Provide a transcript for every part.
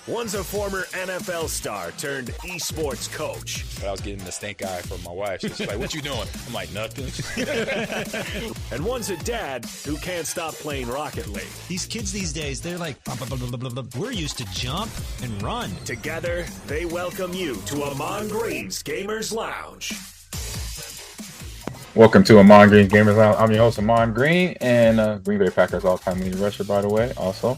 One's a former NFL star turned esports coach. But I was getting the stink eye from my wife. She's like, "What you doing?" I'm like, "Nothing." And one's a dad who can't stop playing Rocket League. These kids these days, they're like, blah, blah, blah, blah, blah, blah. We're used to jump and run. Together, they welcome you to Ahman Green's Gamers Lounge. Welcome to Ahman Green's Gamers Lounge. I'm your host, Ahman Green, and Green Bay Packers all-time leading rusher, by the way. Also,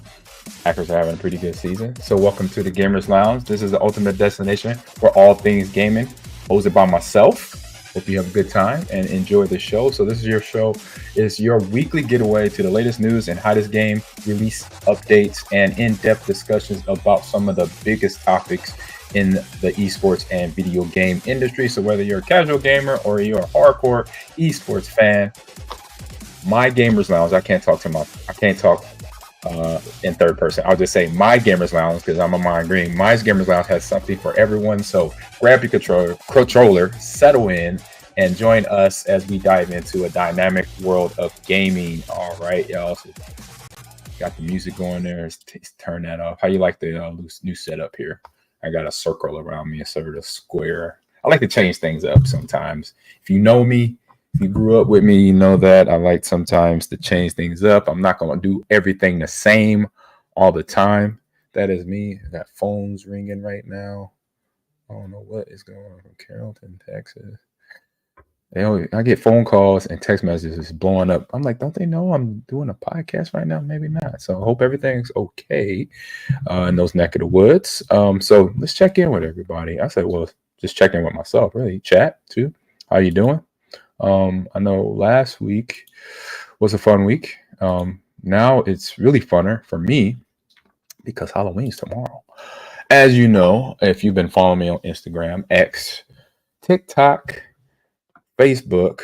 Packers are having a pretty good season. So welcome to the Gamers Lounge. This is the ultimate destination for all things gaming, hosted by myself. Hope you have a good time and enjoy the show. So this is your show. It's your weekly getaway to the latest news and hottest game release updates and in-depth discussions about some of the biggest topics in the esports and video game industry. So whether you're a casual gamer or you're a hardcore esports fan, my Gamers Lounge, I can't talk in third person. I'll just say my Gamers Lounge because I'm Ahman Green. My Gamers Lounge has something for everyone. So grab your controller, settle in, and join us as we dive into a dynamic world of gaming. All right, y'all. So got the music going there. Let's turn that off. How you like the new setup here? I got a circle around me instead of a square. I like to change things up sometimes. If you know me, if you grew up with me, you know that I like sometimes to change things up. I'm not going to do everything the same all the time. That is me. I got phones ringing right now. I don't know what is going on from Carrollton, Texas. I get phone calls and text messages blowing up. I'm like, don't they know I'm doing a podcast right now? Maybe not. So I hope everything's okay in those neck of the woods. So let's check in with everybody. I said, well, just check in with myself, really. Chat too. How you doing? I know last week was a fun week. Now it's really funner for me because Halloween's tomorrow. As you know, if you've been following me on Instagram, X, TikTok, Facebook,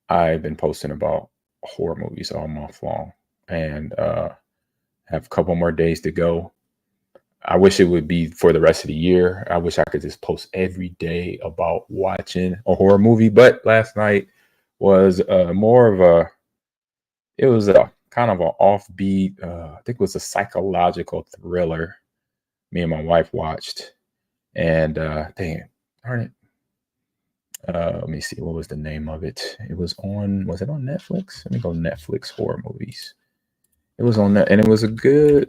I've been posting about horror movies all month long and have a couple more days to go. I wish it would be for the rest of the year. I wish I could just post every day about watching a horror movie. But last night was more of a kind of an offbeat, I think it was a psychological thriller me and my wife watched. And dang, darn it. Let me see. What was the name of it? Was it on Netflix? Let me go Netflix horror movies. It was on that, and it was a good.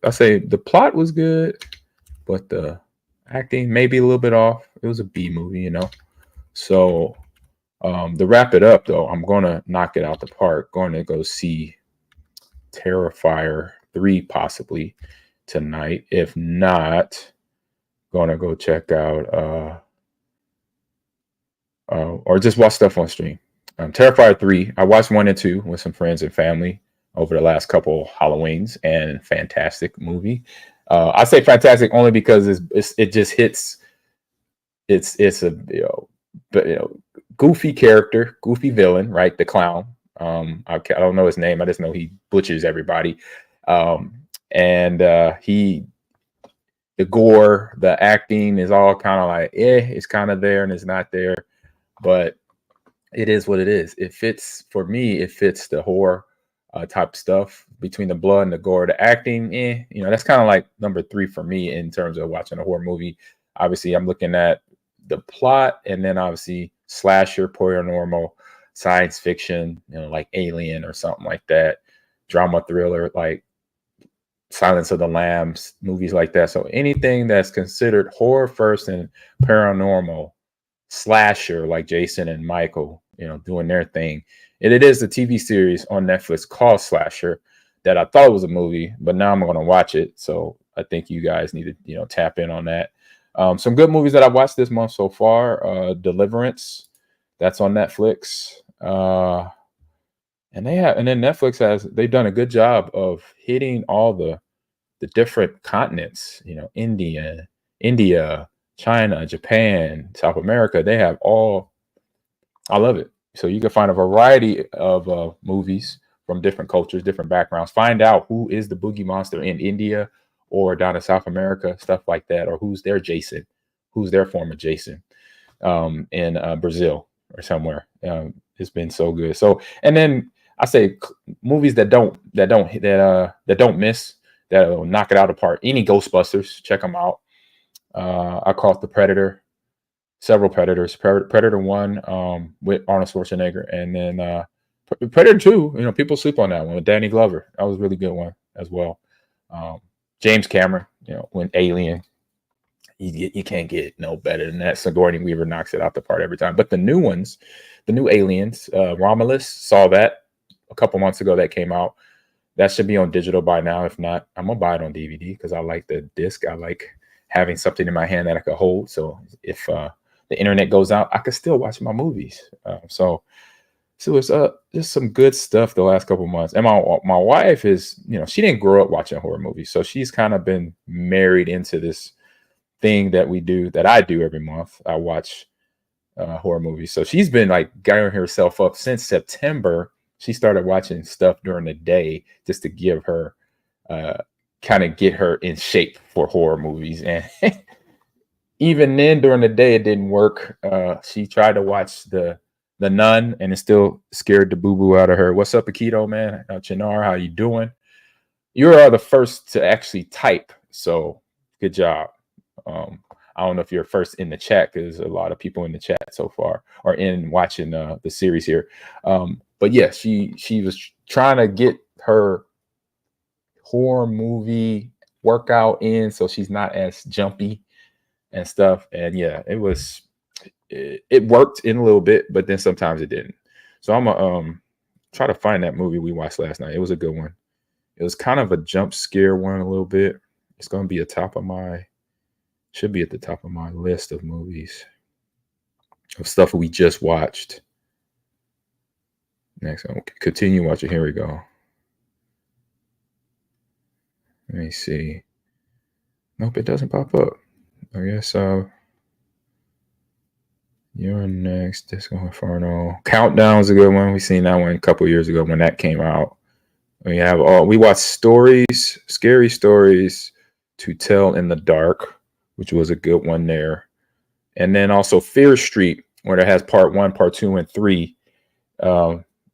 I say the plot was good, but the acting maybe a little bit off. It was a B movie, you know. So to wrap it up, though, I'm gonna knock it out the park. Going to go see Terrifier 3 possibly tonight. If not, gonna go check out or just watch stuff on stream. Terrifier 3. I watched 1 and 2 with some friends and family over the last couple Halloweens, and fantastic movie. I say fantastic only because it just hits. It's a goofy character, goofy villain, right? The clown. I don't know his name. I just know he butchers everybody. And the gore, the acting is all kind of like, it's kind of there and it's not there, but it is what it is. It fits for me. It fits the horror type stuff between the blood and the gore. The acting, that's kind of like number 3 for me in terms of watching a horror movie. Obviously, I'm looking at the plot, and then obviously slasher, paranormal, science fiction, like Alien or something like that, drama thriller like Silence of the Lambs, movies like that. So anything that's considered horror first and paranormal, slasher like Jason and Michael, doing their thing. And it is a TV series on Netflix called Slasher that I thought was a movie, but now I'm going to watch it. So I think you guys need to, tap in on that. Some good movies that I've watched this month so far. Deliverance, that's on Netflix. And then Netflix they've done a good job of hitting all the different continents, India, China, Japan, South America. They have all, I love it. So you can find a variety of movies from different cultures, different backgrounds. Find out who is the boogie monster in India or down in South America, stuff like that, or who's their Jason, who's their former Jason in Brazil or somewhere. It's been so good. So, and then I say movies that don't miss, that'll knock it out of the park. Any Ghostbusters, check them out. I caught the Predator, several Predators. Predator 1 with Arnold Schwarzenegger, and then Predator 2. You know, people sleep on that one with Danny Glover. That was a really good one as well. James Cameron, you know, when Alien. You can't get no better than that. Sigourney Weaver knocks it out the park every time. But the new ones, the new Aliens, Romulus, saw that a couple months ago. That came out. That should be on digital by now. If not, I'm gonna buy it on DVD because I like the disc. I like having something in my hand that I could hold. So if the internet goes out, I could still watch my movies. So it's just some good stuff the last couple months. And my wife is, you know, she didn't grow up watching horror movies, so she's kind of been married into this thing that I do every month. I watch horror movies. So she's been like gearing herself up since September. She started watching stuff during the day just to give her kind of get her in shape for horror movies. And even then during the day it didn't work. She tried to watch the Nun and it still scared the boo-boo out of her. What's up, Akito, man? Chinar, how you doing? You are the first to actually type, so good job. I don't know if you're first in the chat because a lot of people in the chat so far are in watching the series here. But yeah, she was trying to get her horror movie workout in so she's not as jumpy and stuff. And yeah, it worked in a little bit, but then sometimes it didn't. So I'm gonna try to find that movie we watched last night. It was a good one. It was kind of a jump scare one a little bit. It's gonna be should be at the top of my list of movies of stuff we just watched. Next, I'll continue watching. Here we go. Let me see. Nope, it doesn't pop up. I guess you're next. Disco Inferno. Countdown's a good one. We seen that one a couple years ago when that came out. We watched Scary Stories to Tell in the Dark, which was a good one there. And then also Fear Street, where it has part 1, part 2, and 3.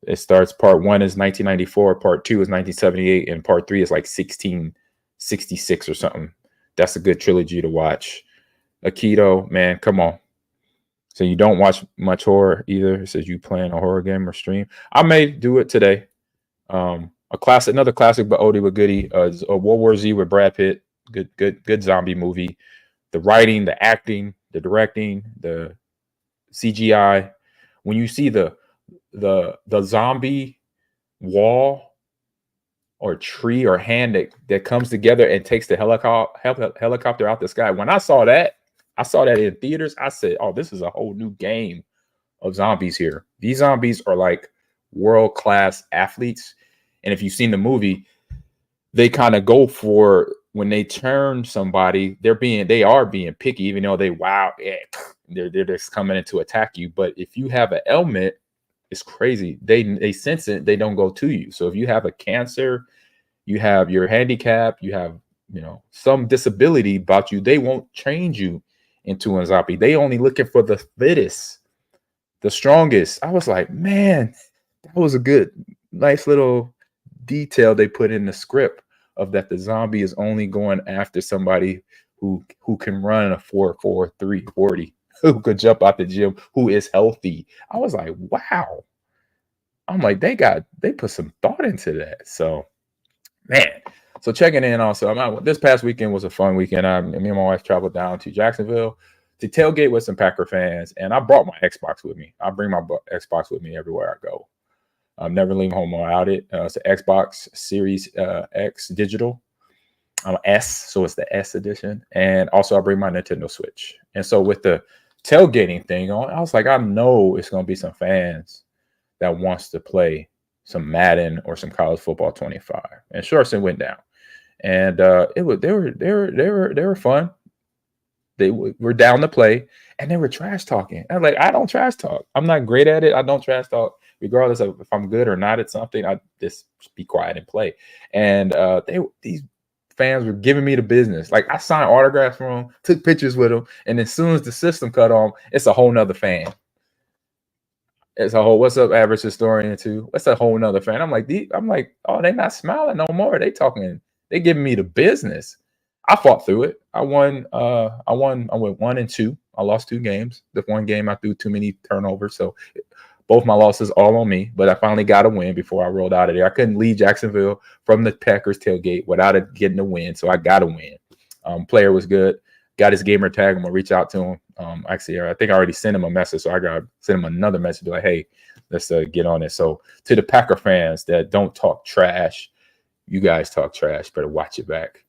It starts, part 1 is 1994, part 2 is 1978, and part 3 is like 1666 or something. That's a good trilogy to watch. Akito, man, come on. So you don't watch much horror either. It says you playing a horror game or stream. I may do it today. Another classic but oldie but goodie is World War Z with Brad Pitt. Good zombie movie. The writing, the acting, the directing, the CGI. When you see the zombie wall or tree or hand that comes together and takes the helicopter out the sky. When I saw that in theaters. I said, oh, this is a whole new game of zombies here. These zombies are like world-class athletes. And if you've seen the movie, they kind of go for, when they turn somebody, they are being picky, even though they're just coming in to attack you. But if you have an ailment, it's crazy. They sense it, they don't go to you. So if you have a cancer, you have your handicap, you have, some disability about you, they won't change you into a zombie. They only looking for the fittest, the strongest. I was like, man, that was a nice little detail they put in the script of that. The zombie is only going after somebody who can run a 4.43 40, who could jump out the gym, who is healthy. I was like, wow. I'm like, they put some thought into that. So, man. So checking in also. This past weekend was a fun weekend. Me and my wife traveled down to Jacksonville to tailgate with some Packer fans, and I brought my Xbox with me. I bring my Xbox with me everywhere I go. I'm never leaving home without it. It's an Xbox Series X digital. I'm S, so it's the S edition. And also I bring my Nintendo Switch. And so with the tailgating thing on, I was like, I know it's going to be some fans that wants to play some Madden or some college football 25. And Shortson went down. And they were fun. They were down to play, and they were trash talking. I'm like, I don't trash talk. I'm not great at it. I don't trash talk. Regardless of if I'm good or not at something, I just be quiet and play. And these fans were giving me the business. Like, I signed autographs for them, took pictures with them, and as soon as the system cut on, it's a whole nother fan. It's a whole, what's up, average historian too? What's a whole nother fan? I'm like, oh, they not smiling no more. They talking They giving me the business. I fought through it. I won. I went 1-2. I lost 2 games. The one game I threw too many turnovers, so both my losses all on me. But I finally got a win before I rolled out of there. I couldn't leave Jacksonville from the Packers tailgate without it getting a win, so I got a win. Player was good. Got his gamer tag. I'm gonna reach out to him. Actually, I think I already sent him a message, so I gotta send him another message like, "Hey, let's get on it." So to the Packer fans that don't talk trash, you guys talk trash. Better watch it back.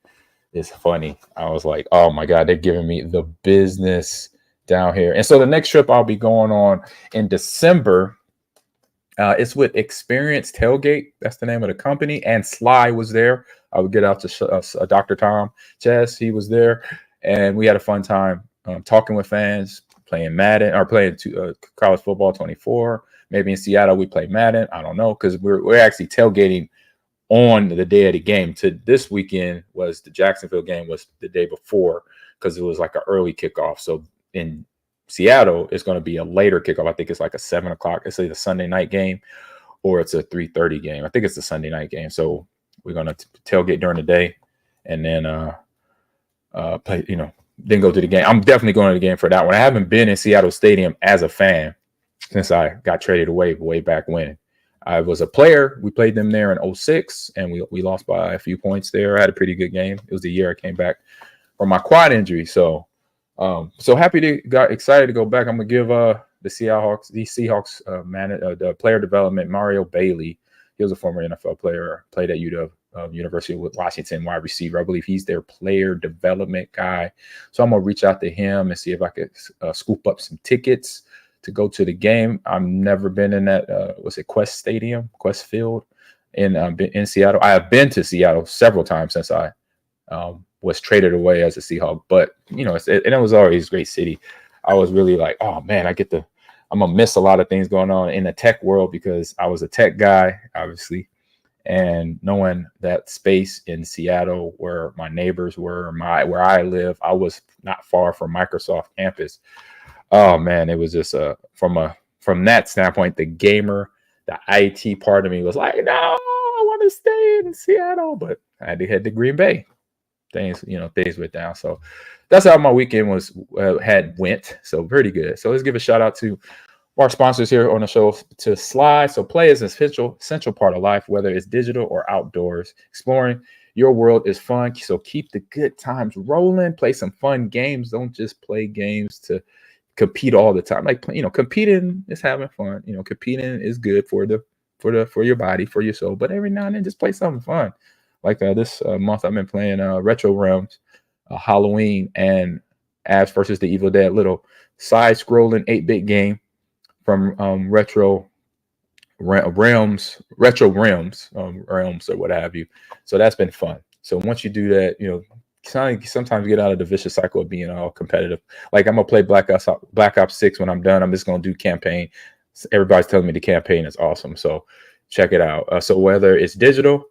It's funny. I was like, oh my God, they're giving me the business down here. And so the next trip I'll be going on in December, it's with Experience Tailgate. That's the name of the company. And Sly was there. I would get out to Dr. Tom Chess. He was there. And we had a fun time talking with fans, playing Madden, or playing college football 24. Maybe in Seattle we play Madden. I don't know, because we're actually tailgating on the day of the game. To this weekend was the Jacksonville game was the day before, because it was like an early kickoff. So in Seattle, it's going to be a later kickoff. I think it's like a 7 o'clock. It's either a Sunday night game or it's a 3:30 game. I think it's a Sunday night game. So we're going to tailgate during the day and then play, then go to the game. I'm definitely going to the game for that one. I haven't been in Seattle Stadium as a fan since I got traded away way back when. I was a player. We played them there in 2006, and we lost by a few points there. I had a pretty good game. It was the year I came back from my quad injury. So got excited to go back. I'm going to give the Seahawks the player development, Mario Bailey. He was a former NFL player, played at University of Washington, wide receiver. I believe he's their player development guy. So I'm going to reach out to him and see if I could scoop up some tickets to go to the game. I've never been in that Quest Field in Seattle. I have been to Seattle several times since I was traded away as a Seahawk, but it was always a great city. I was really like, oh man, I'm gonna miss a lot of things going on in the tech world, because I was a tech guy, obviously, and knowing that space in Seattle where my neighbors were, where I live, I was not far from Microsoft campus. Oh man, it was just from that standpoint, the gamer, the IT part of me was like, no, I want to stay in Seattle, but I had to head to Green Bay. Things went down. So that's how my weekend went. So pretty good. So let's give a shout out to our sponsors here on the show, to Sly. So play is an essential part of life, whether it's digital or outdoors. Exploring your world is fun. So keep the good times rolling. Play some fun games. Don't just play games to compete all the time. Like, competing is having fun. Competing is good for your body, for your soul. But every now and then, just play something fun. Like this month, I've been playing Retro Realms, Halloween, and Ash versus the Evil Dead, little side-scrolling 8-bit game from Retro Realms, or what have you. So that's been fun. So once you do that, sometimes get out of the vicious cycle of being all competitive. Like, I'm gonna play Black Ops 6 when I'm done. I'm just gonna do campaign. Everybody's telling me the campaign is awesome, so check it out. So whether it's digital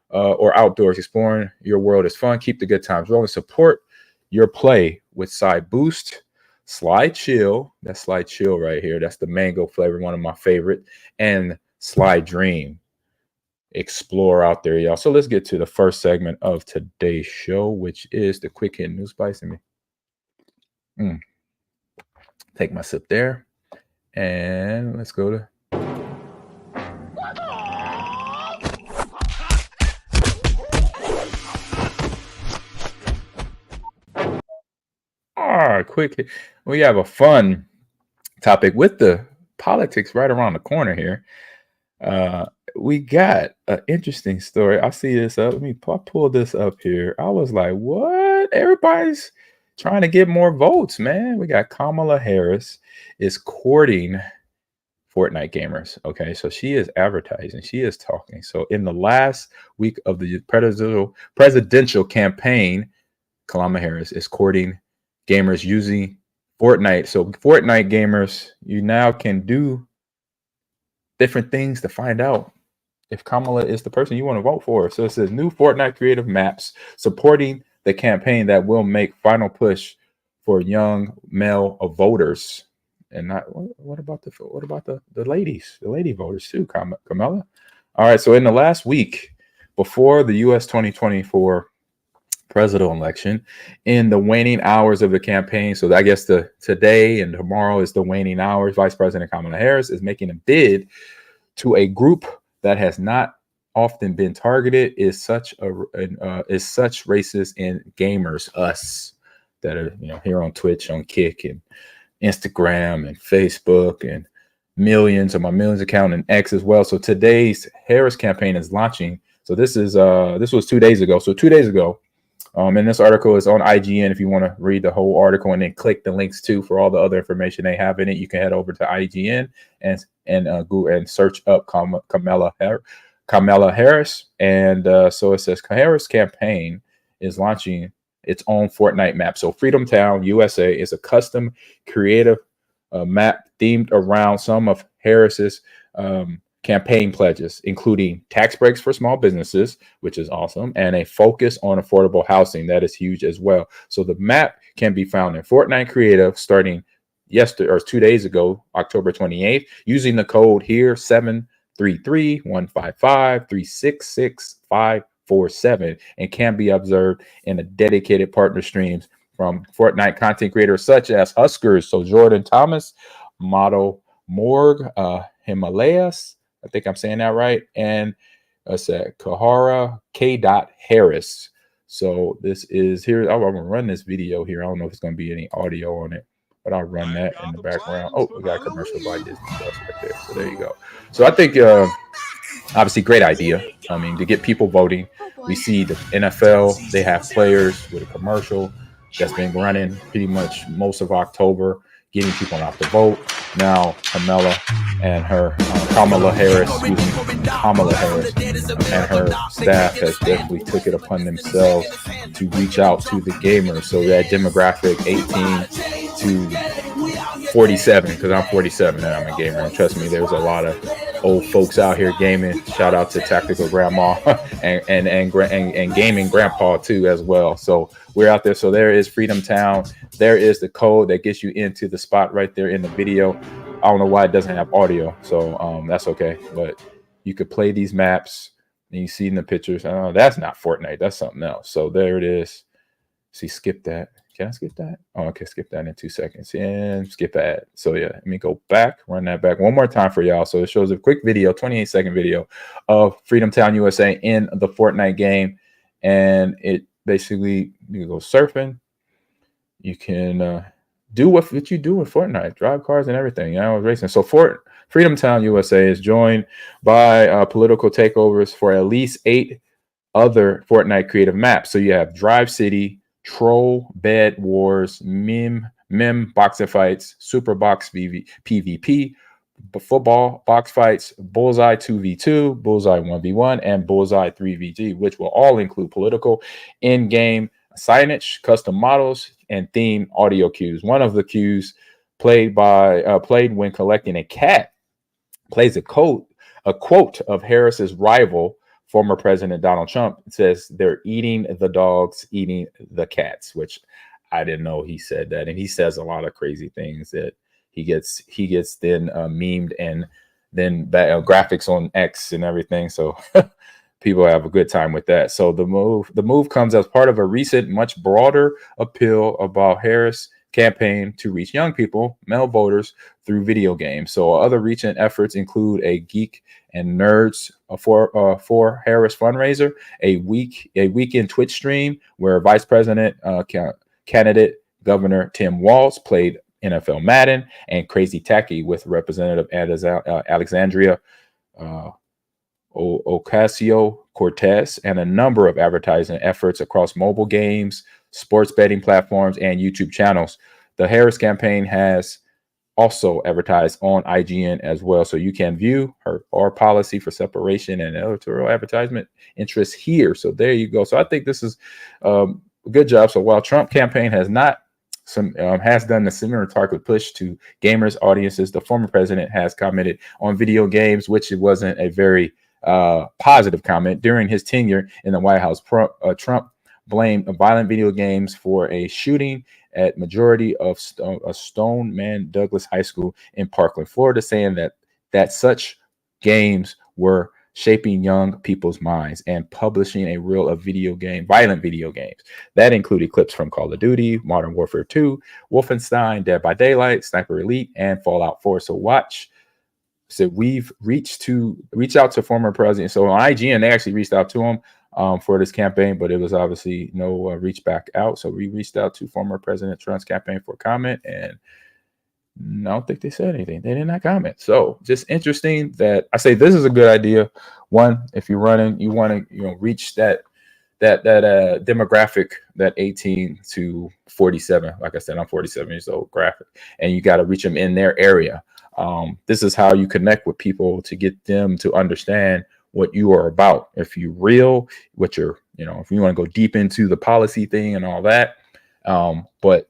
or outdoors, exploring your world is fun. Keep the good times rolling. Support your play with Side Boost, Slide Chill. That's Slide Chill right here. That's the mango flavor, one of my favorite, and Slide Dream. Explore out there, y'all. So let's get to the first segment of today's show, which is the quick Hitting News Bytes. Take my sip there, and let's go to. All right, quickly, we have a fun topic with the politics right around the corner here. We got an interesting story. I see this up. Let me pull this up here. I was like, what? Everybody's trying to get more votes, man. We got Kamala Harris is courting Fortnite gamers. Okay, so she is advertising. She is talking. So in the last week of the presidential campaign, Kamala Harris is courting gamers using Fortnite. So Fortnite gamers, you now can do different things to find out if Kamala is the person you want to vote for. So it says new Fortnite creative maps supporting the campaign that will make final push for young male voters. And not what about the ladies, the lady voters too, Kamala? All right. So in the last week, before the U.S. 2024 presidential election, in the waning hours of the campaign. So I guess today and tomorrow is the waning hours. Vice President Kamala Harris is making a bid to a group that has not often been targeted, is such racist and gamers, us that are here on Twitch, on Kick, and Instagram and Facebook, and millions of my millions account and X as well. So today's Harris campaign is launching. So this was 2 days ago. So 2 days ago. And this article is on IGN. If you want to read the whole article and then click the links too for all the other information they have in it, you can head over to IGN and Google and search up Kamala Harris. And so it says Harris campaign is launching its own Fortnite map. So Freedom Town USA is a custom creative map themed around some of Harris's campaign pledges, including tax breaks for small businesses, which is awesome, and a focus on affordable housing. That is huge as well. So the map can be found in Fortnite Creative starting yesterday or 2 days ago, October 28th, using the code here 733-155-366-547, and can be observed in a dedicated partner streams from Fortnite content creators such as Huskers, so Jordan Thomas, Model Morg, Himalayas, I think I'm saying that right, and I said Kahara K. Harris. So this is here. I'm gonna run this video here. I don't know if it's gonna be any audio on it, but I'll run that in the background. Oh, we got a commercial by Disney Plus right there. So there you go. So I think obviously great idea. I mean, to get people voting. We see the NFL, they have players with a commercial that's been running pretty much most of October, getting people out to vote. Now Kamala Harris and her staff has definitely took it upon themselves to reach out to the gamers. So that demographic 18 to 47, because I'm 47 and I'm a gamer. And trust me, there's a lot of old folks out here gaming. Shout out to Tactical Grandma and Gaming Grandpa too as well. So we're out there. So there is Freedom Town. There is the code that gets you into the spot right there in the video. I don't know why it doesn't have audio, so that's okay. But you could play these maps and you see in the pictures. That's not Fortnite. That's something else. So there it is. See, skip that. Can I skip that? Oh, okay, skip that in 2 seconds and skip that. So yeah, let me go back, run that back one more time for y'all. So it shows a quick video, 28-second video of Freedom Town USA in the Fortnite game. And it basically, you can go surfing. You can do what you do with Fortnite, drive cars and everything, racing. So Freedom Town USA is joined by political takeovers for at least 8 other Fortnite creative maps. So you have Drive City, Troll, Bed Wars, Mem Boxing Fights, Super Box PvP, Football Box Fights, Bullseye 2v2, Bullseye 1v1, and Bullseye 3v3, which will all include political in-game signage, custom models, and themed audio cues. One of the cues played when collecting a cat plays a quote of Harris's rival, former President Donald Trump. It says, "They're eating the dogs, eating the cats," which I didn't know he said that. And he says a lot of crazy things that he gets then memed and then graphics on X and everything. So people have a good time with that. So the move comes as part of a recent, much broader appeal about Harris' campaign to reach young people, male voters, through video games. So other recent efforts include a Geek and Nerds for Harris fundraiser, a weekend Twitch stream where Vice President candidate Governor Tim Walz played NFL Madden, and Crazy Tacky with Representative Alexandria Ocasio-Cortez, and a number of advertising efforts across mobile games, sports betting platforms, and YouTube channels. The Harris campaign has also advertised on IGN as well, so you can view our policy for separation and editorial advertisement interests here. So there you go. So I think this is a good job. So while Trump campaign has not has done a similar target push to gamers audiences, the former president has commented on video games, which it wasn't a very positive comment during his tenure in the White House. Trump blamed violent video games for a shooting at majority of Stoneman Douglas High School in Parkland, Florida, saying that such games were shaping young people's minds and publishing a reel of violent video games. That included clips from Call of Duty, Modern Warfare 2, Wolfenstein, Dead by Daylight, Sniper Elite, and Fallout 4. So watch. So we've reached out to former president. So on IGN, they actually reached out to him for this campaign, but it was obviously no reach back out. So we reached out to former President Trump's campaign for comment, and I don't think they said anything. They did not comment. So just interesting that I say this is a good idea. One, if you're running, you want to reach that demographic, that 18 to 47. Like I said, I'm 47 years old graphic, and you got to reach them in their area. This is how you connect with people to get them to understand what you are about. If you're real, what you're, if you want to go deep into the policy thing and all that. But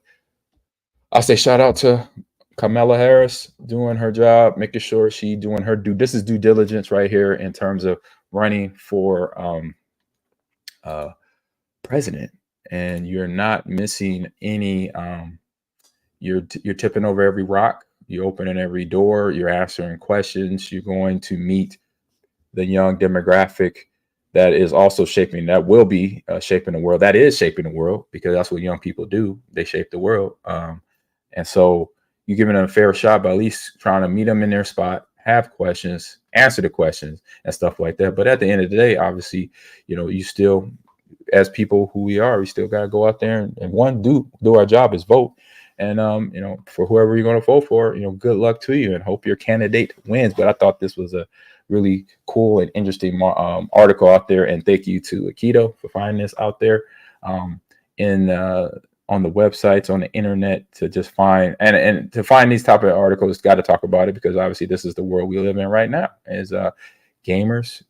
I say shout out to Kamala Harris doing her job, making sure she doing her this is due diligence right here in terms of running for president, and you're not missing any. You're tipping over every rock. You're opening every door. You're answering questions. You're going to meet the young demographic that is also shaping. That will be shaping the world. That is shaping the world, because that's what young people do. They shape the world, and so you're giving them a fair shot by at least trying to meet them in their spot, have questions, answer the questions, and stuff like that. But at the end of the day, obviously, you still, as people who we are, we still got to go out there and do our job is vote. And, for whoever you're going to vote for, good luck to you and hope your candidate wins. But I thought this was a really cool and interesting article out there. And thank you to Aikido for finding this out there on the websites, on the internet, to just find and to find these type of articles. Got to talk about it, because obviously this is the world we live in right now. As gamers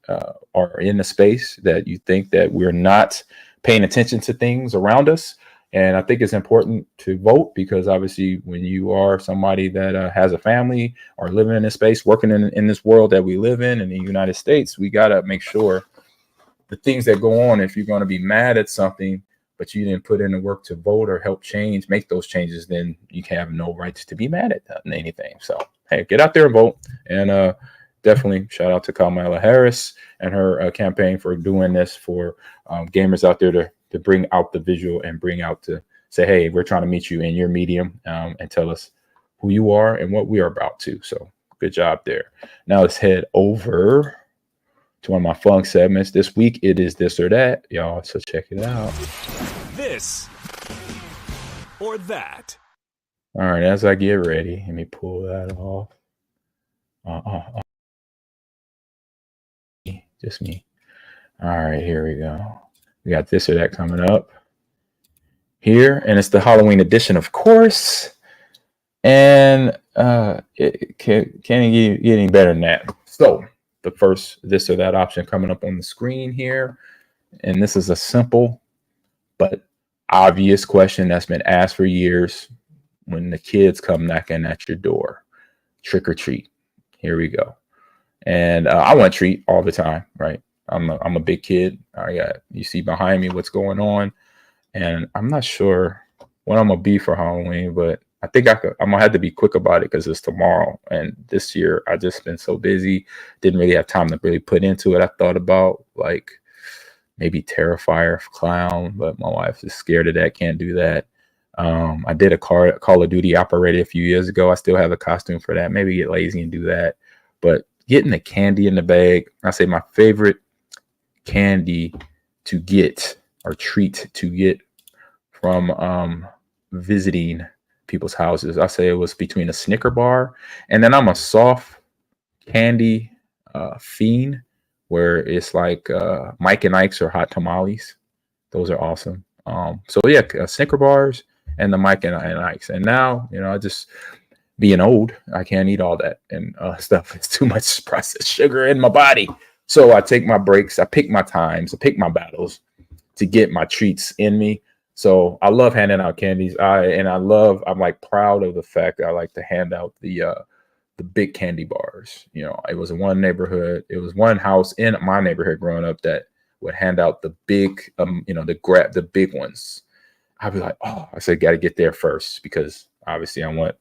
are in the space that you think that we're not paying attention to things around us. And I think it's important to vote, because obviously when you are somebody that has a family or living in this space, working in this world that we live in the United States, we got to make sure the things that go on, if you're going to be mad at something, but you didn't put in the work to vote or help make those changes, then you can have no rights to be mad at anything. So, hey, get out there and vote. And definitely shout out to Kamala Harris and her campaign for doing this for gamers out there to bring out the visual and bring out to say, hey, we're trying to meet you in your medium and tell us who you are and what we are about to. So good job there. Now let's head over to one of my fun segments. This week, it is this or that, y'all. So check it out. This or that. All right, as I get ready, let me pull that off. Just me. All right, here we go. We got this or that coming up here, and it's the Halloween edition, of course. And it can't get any better than that. So the first this or that option coming up on the screen here, and this is a simple but obvious question that's been asked for years when the kids come knocking at your door. Trick or treat. Here we go. And I want to treat all the time, right? I'm a big kid. You see behind me what's going on, and I'm not sure what I'm gonna be for Halloween, but I think I'm gonna have to be quick about it because it's tomorrow. And this year I just been so busy, didn't really have time to really put into it. I thought about like maybe Terrifier clown, but my wife is scared of that. Can't do that. I did a Call of Duty operator a few years ago. I still have a costume for that. Maybe get lazy and do that. But getting the candy in the bag, I say my favorite candy to get or treat to get from visiting people's houses, I say it was between a Snicker bar, and then I'm a soft candy fiend, where it's like Mike and Ike's or hot tamales. Those are awesome. So yeah, Snicker bars and the Mike and Ike's. And now, I just being old, I can't eat all that and stuff. It's too much processed sugar in my body. So I take my breaks, I pick my times, I pick my battles to get my treats in me. So I love handing out candies. I'm like proud of the fact that I like to hand out the big candy bars. It was in one neighborhood. It was one house in my neighborhood growing up that would hand out the big, the big ones. I'd be like, oh, I said, got to get there first, because obviously I want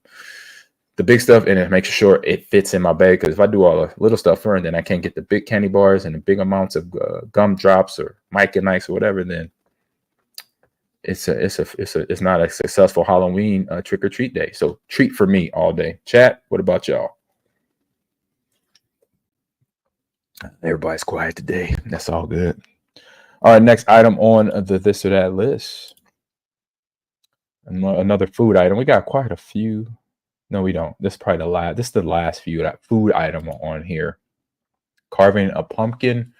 the big stuff and then make sure it fits in my bag. Because if I do all the little stuff first, then I can't get the big candy bars and the big amounts of gum drops or Micah Nights or whatever. Then it's not a successful Halloween trick or treat day. So treat for me all day. Chat, what about y'all? Everybody's quiet today. That's all good. All right, next item on the this or that list. Another food item. We got quite a few. No, we don't. This is probably the last. This is the last food item on here. Carving a pumpkin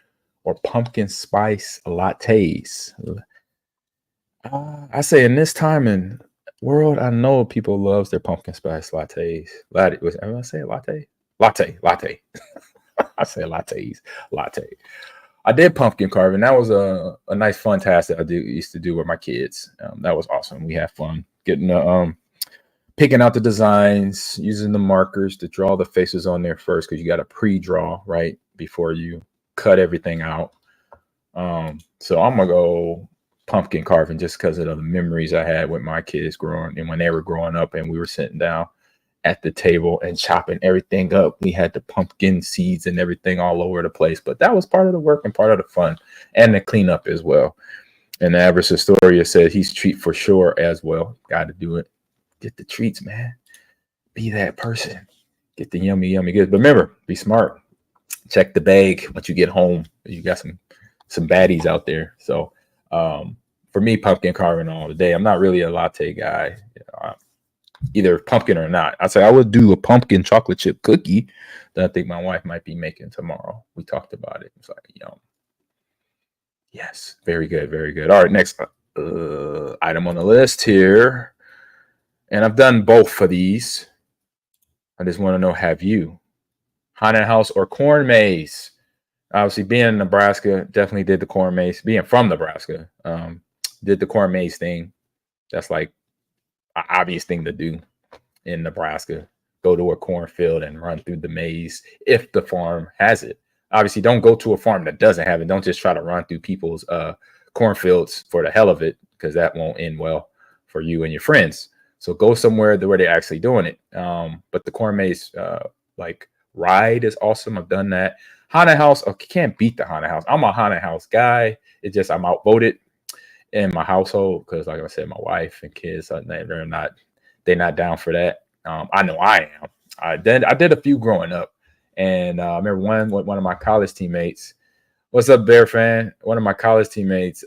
or pumpkin spice lattes. I say in this time and world, I know people loves their pumpkin spice lattes. I say it latte? Latte. I say lattes. Latte. I did pumpkin carving. That was a nice fun task that I used to do with my kids. That was awesome. We had fun getting picking out the designs, using the markers to draw the faces on there first, because you got to pre-draw right before you cut everything out. So I'm gonna go pumpkin carving just because of the memories I had with my kids growing and when they were growing up and we were sitting down at the table and chopping everything up. We had the pumpkin seeds and everything all over the place, but that was part of the work and part of the fun and the cleanup as well. And the average Historia said he's treat for sure as well. Got to do it. Get the treats, man. Be that person. Get the yummy goods. But remember, be smart. Check the bag once you get home. You got some baddies out there. So for me, pumpkin carving all the day. I'm not really a latte guy. Either pumpkin or not. I say I would do a pumpkin chocolate chip cookie that I think my wife might be making tomorrow. We talked about it. It's like, yum. Yes, very good, very good. All right, next item on the list here. And I've done both of these. I just want to know, have you? Haunted house or corn maze? Obviously, being in Nebraska, definitely did the corn maze. Being from Nebraska, did the corn maze thing. That's like an obvious thing to do in Nebraska. Go to a cornfield and run through the maze if the farm has it. Obviously, don't go to a farm that doesn't have it. Don't just try to run through people's cornfields for the hell of it, because that won't end well for you and your friends. So go somewhere where they're actually doing it. But the corn maze like ride is awesome. I've done that. Haunted house, okay, can't beat the haunted house. I'm a haunted house guy. It's just I'm outvoted in my household because, like I said, my wife and kids, they're not down for that. I know I am. I did a few growing up, and I remember one of my college teammates. What's up, Bear fan? One of my college teammates.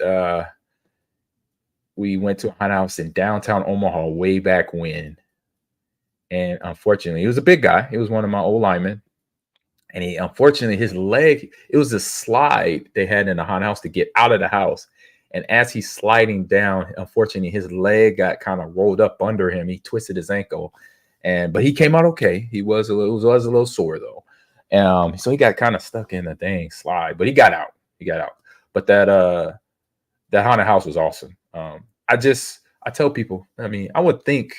We went to a haunted house in downtown Omaha way back when, and unfortunately, he was a big guy. He was one of my old linemen, and unfortunately his leg. It was a slide they had in the haunted house to get out of the house. And as he's sliding down, unfortunately, his leg got kind of rolled up under him. He twisted his ankle, but he came out okay. He was a little sore though, so he got kind of stuck in the thing slide, but he got out. But that haunted house was awesome. I tell people, I mean, I would think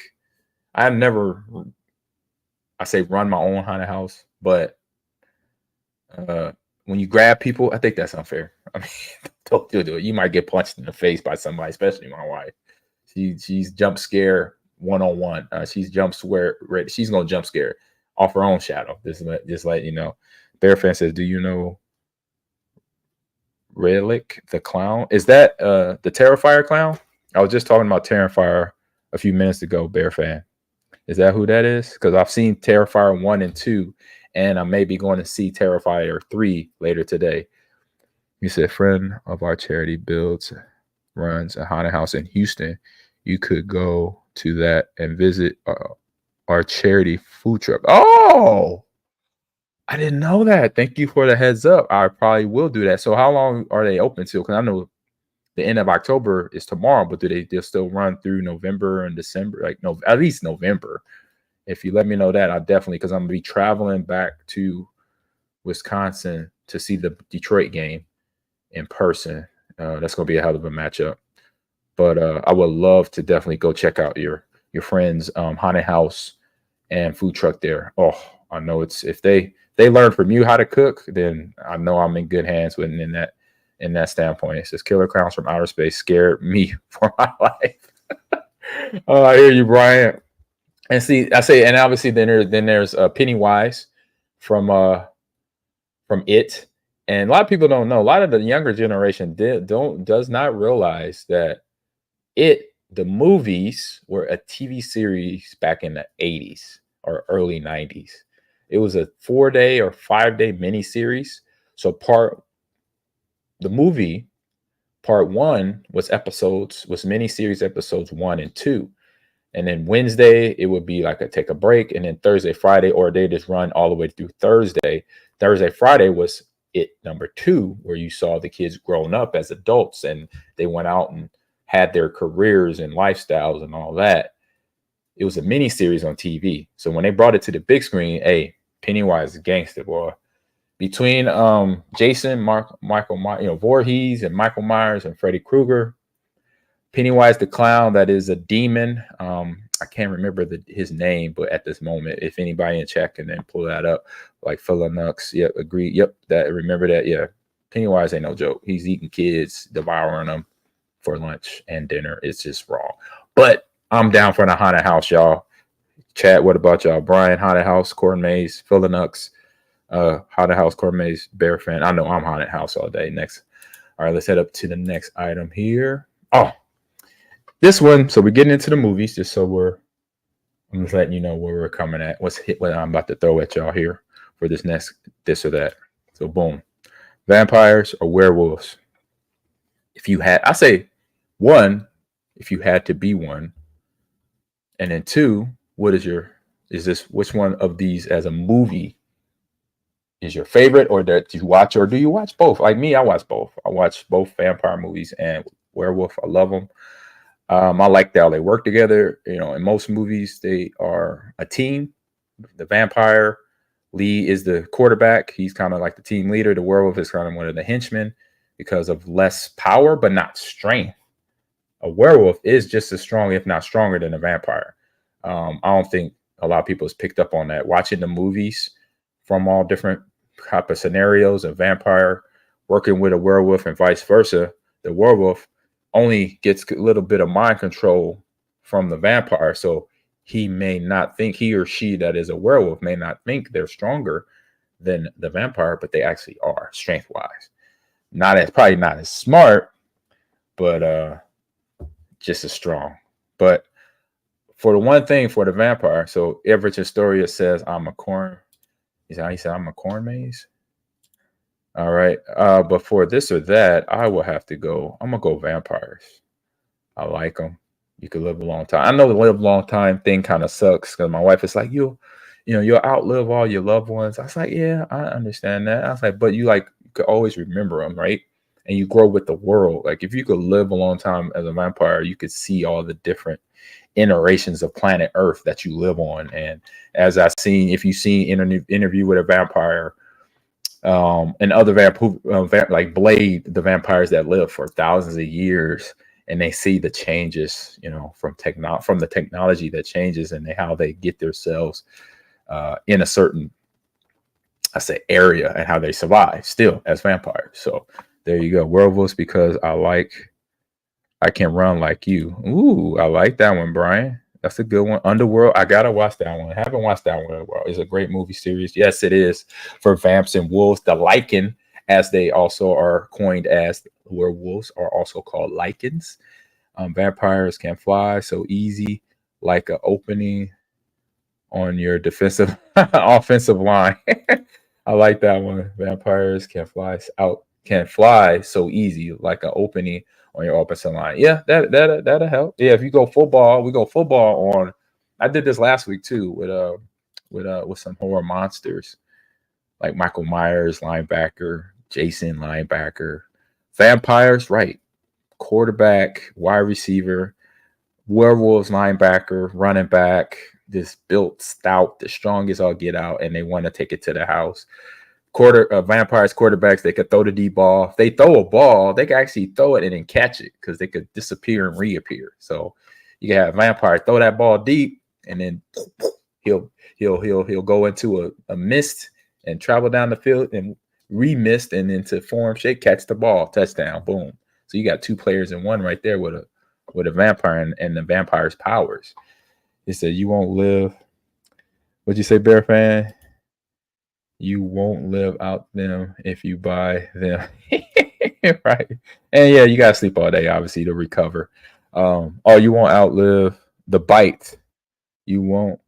I've never, run my own haunted house, but when you grab people, I think that's unfair. I mean, don't do it. You might get punched in the face by somebody, especially my wife. She's jump scare 101. She's she's gonna jump scare off her own shadow. Just let you know. Bear fan says, "Do you know Relic the clown? Is that the Terrifier clown?" I was just talking about Terrifier a few minutes ago. Bear fan, is that who that is? Because I've seen Terrifier 1 and 2. And I may be going to see Terrifier 3 later today. He said, friend of our charity runs a haunted house in Houston. You could go to that and visit our charity food truck. Oh, I didn't know that. Thank you for the heads up. I probably will do that. So how long are they open till? Because I know the end of October is tomorrow, but they'll still run through November and December? Like at least November. If you let me know that, I'll definitely, because I'm going to be traveling back to Wisconsin to see the Detroit game in person. That's going to be a hell of a matchup. But I would love to definitely go check out your friend's haunted house and food truck there. Oh, I know if they learn from you how to cook, then I know I'm in good hands with in that standpoint. It says killer clowns from outer space scared me for my life. I hear you, Brian. And see, I say, and obviously then there's Pennywise from It, and a lot of people don't know. A lot of the younger generation does not realize that It the movies were a TV series back in the 80s or early 90s. It was a 4-day or 5-day miniseries. So the movie part one was miniseries episodes 1 and 2. And then Wednesday, it would be like take a break. And then Thursday, Friday, or they just run all the way through Thursday. Thursday, Friday was It number 2, where you saw the kids growing up as adults and they went out and had their careers and lifestyles and all that. It was a mini series on TV. So when they brought it to the big screen, hey, Pennywise is gangster, boy. Between Jason, Michael Myers, Voorhees, and Michael Myers and Freddy Krueger, Pennywise the clown, that is a demon. I can't remember his name, but at this moment, if anybody in chat can then pull that up, like Philanux, yep, agree, yep, remember that, yeah. Pennywise ain't no joke. He's eating kids, devouring them for lunch and dinner. It's just wrong. But I'm down for the haunted house, y'all. Chat, what about y'all? Brian, haunted house, Corn Maze, Philanux, haunted house, Corn Maze, Bear fan. I know I'm haunted house all day. Next. All right, let's head up to the next item here. Oh, this one. So we're getting into the movies, just so I'm just letting you know where we're coming at. What I'm about to throw at y'all here for this or that. So boom. Vampires or werewolves? If you had, I say one, if you had to be one. And then 2, which one of these as a movie is your favorite, or that you watch, or do you watch both? Like me, I watch both. I watch both vampire movies and werewolf. I love them. I like how they work together. In most movies, they are a team. The vampire Lee is the quarterback. He's kind of like the team leader. The werewolf is kind of one of the henchmen because of less power, but not strength. A werewolf is just as strong, if not stronger, than a vampire. I don't think a lot of people has picked up on that. Watching the movies from all different type of scenarios, a vampire working with a werewolf and vice versa, the werewolf only gets a little bit of mind control from the vampire. So he or she that is a werewolf may not think they're stronger than the vampire, but they actually are strength-wise. Probably not as smart, but just as strong. But for the one thing for the vampire, so Everett Astoria says I'm a corn. He said I'm a corn maze. All right. But for this or that, I will have to go. I'm gonna go vampires. I like them. You could live a long time. I know the live a long time thing kind of sucks because my wife is like, you'll outlive all your loved ones. I was like, yeah, I understand that. I was like, but you could always remember them, right? And you grow with the world. Like if you could live a long time as a vampire, you could see all the different iterations of planet Earth that you live on. And as I've seen, if you've seen interview with a vampire, and other like Blade, the vampires that live for thousands of years, and they see the changes, from the technology that changes and how they get themselves in a certain, area, and how they survive still as vampires. So there you go, werewolves, because I can run like you. Ooh, I like that one, Brian. That's a good one. Underworld, I gotta watch that one. I haven't watched that one. It's a great movie series. Yes, it is, for vamps and wolves. The Lycan, as they also are coined as werewolves, are also called Lycans. Vampires can fly so easy, like an opening on your defensive offensive line. I like that one. Vampires can fly so easy, like an opening on your offensive line. Yeah, that'll help. Yeah, if you go football, we go football on. I did this last week too with some horror monsters like Michael Myers, linebacker, Jason, linebacker, vampires, right? Quarterback, wide receiver, werewolves, linebacker, running back. This built stout, the strongest all get out, and they want to take it to the house. Vampires, quarterbacks, they could throw the deep ball. If they throw a ball, they can actually throw it and then catch it because they could disappear and reappear. So you can have a vampire throw that ball deep, and then he'll go into a mist and travel down the field and re-mist, and then to form shape, catch the ball, touchdown, boom. So you got 2 players in one right there with a vampire and the vampire's powers. He said, "You won't live." What'd you say, Bear fan? You won't live out them if you buy them. Right. And yeah, you gotta sleep all day, obviously, to recover. Oh, you won't outlive the bite. You won't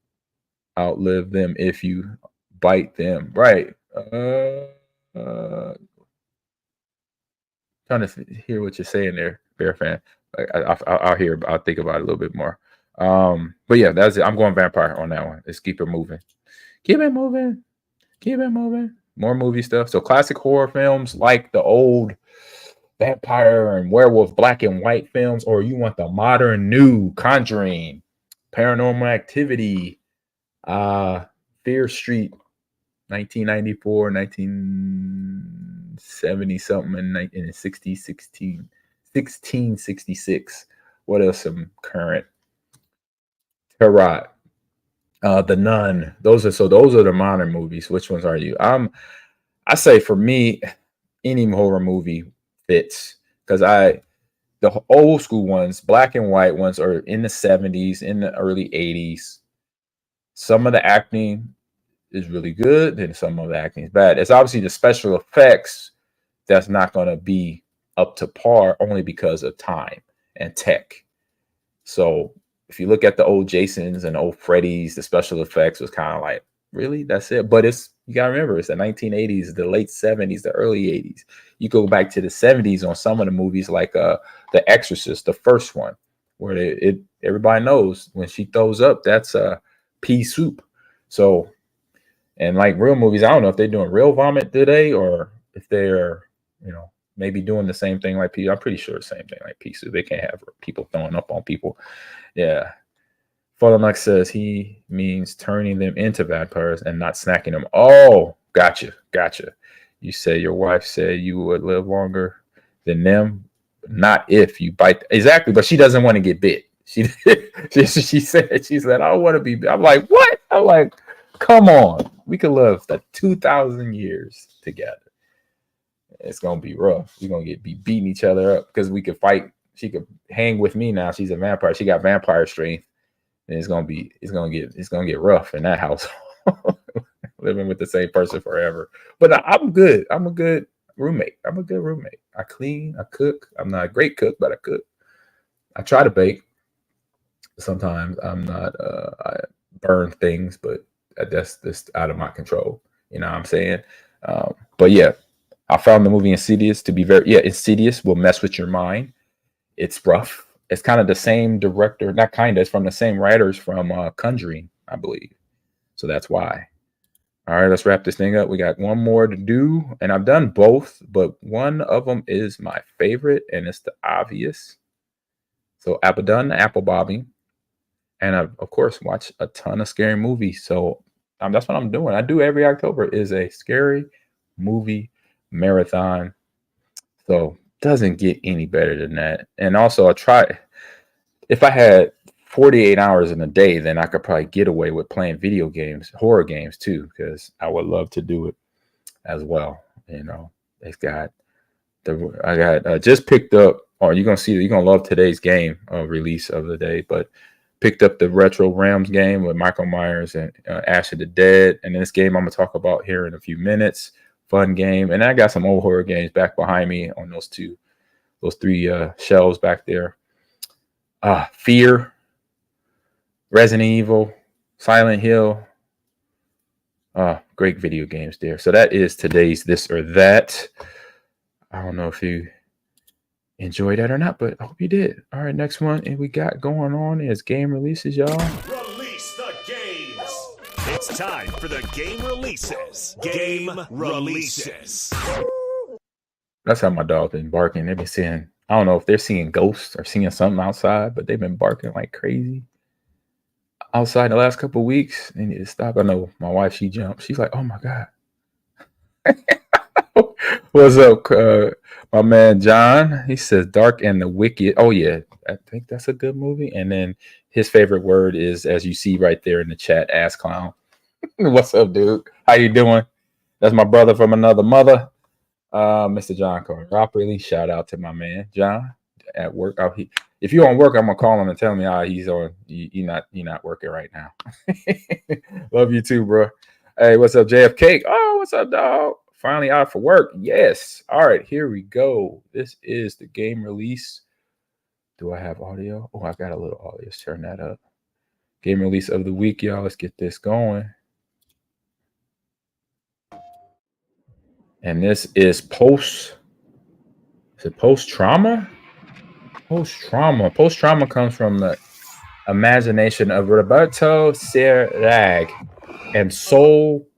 outlive them if you bite them. Right. Trying to hear what you're saying there, Bear fan. I'll hear. I'll think about it a little bit more. But yeah, that's it. I'm going vampire on that one. Let's keep it moving. Keep it moving. Keep it moving. More movie stuff. So classic horror films like the old vampire and werewolf black and white films, or you want the modern new Conjuring, Paranormal Activity, Fear Street, 1994, 1970 something, and 1666. What else? Some current Tarot, The Nun. Those are the modern movies. Which ones are you? I say for me, any horror movie fits because the old school ones, black and white ones, are in the 70s, in the early 80s. Some of the acting is really good, then some of the acting is bad. It's obviously the special effects that's not going to be up to par only because of time and tech. So if you look at the old Jasons and old Freddys, the special effects was kind of like, really? That's it? But you got to remember, it's the 1980s, the late 70s, the early 80s. You go back to the 70s on some of the movies like The Exorcist, the first one, where everybody knows when she throws up, that's pea soup. So, and like real movies, I don't know if they're doing real vomit today or if they're, maybe doing the same thing like pea. I'm pretty sure the same thing like pea soup. They can't have people throwing up on people. Yeah. Father Mike says he means turning them into vampires and not snacking them. Oh, gotcha. You say your wife said you would live longer than them. Not if you bite. Exactly, but she doesn't want to get bit. She said, I don't want to be bit. I'm like, what? I'm like, come on. We could live the 2,000 years together. It's going to be rough. We're going to be beating each other up because we could fight. She could hang with me now. She's a vampire. She got vampire strength. And it's gonna get rough in that house, living with the same person forever. But I'm good. I'm a good roommate. I clean. I cook. I'm not a great cook, but I cook. I try to bake. Sometimes I'm not. I burn things, but that's just out of my control. You know what I'm saying? But yeah, I found the movie Insidious to be Insidious will mess with your mind. It's rough. It's kind of the same director, not kind of, it's from the same writers from Conjuring, I believe. So that's why. All right, let's wrap this thing up. We got one more to do, and I've done both, but one of them is my favorite, and it's the obvious. So I've done apple bobbing, and I've, of course, watched a ton of scary movies. So that's what I'm doing. I do every October is a scary movie marathon. So doesn't get any better than that. And also if I had 48 hours in a day, then I could probably get away with playing video games, horror games too, because I would love to do it as well. I just picked up, or you're gonna love today's game release of the day, but picked up the Retro Realms game with Michael Myers and Ash of the Dead. And this game I'm gonna talk about here in a few minutes. Fun game. And I got some old horror games back behind me on those three shelves back there. Fear, Resident Evil, Silent Hill. Great video games there. So that is today's This or That. I don't know if you enjoyed that or not, but I hope you did. All right, next one and we got going on is game releases, y'all. Release the games. It's time for the game releases. Game releases. That's how my dog's been barking. They've been seeing, I don't know if they're seeing ghosts or seeing something outside, but they've been barking like crazy outside the last couple of weeks. They need to stop. I know my wife, she jumped. She's like, oh my God. What's up, my man John? He says Dark and the Wicked. Oh yeah, I think that's a good movie. And then his favorite word is, as you see right there in the chat, ass clown. What's up, dude? How you doing? That's my brother from another mother, Mr. John Carter. Shout out to my man John. at work. If you're on work, I'm gonna call him and tell him, he's on. You not working right now. Love you too, bro. Hey, what's up, JFK? Oh, what's up, dog? Finally out for work. Yes. All right, here we go. This is the game release. Do I have audio? Oh, I got a little audio. Let's turn that up. Game release of the week, y'all. Let's get this going. And this is post-trauma? Post-trauma. Post-trauma comes from the imagination of Roberto Serrag and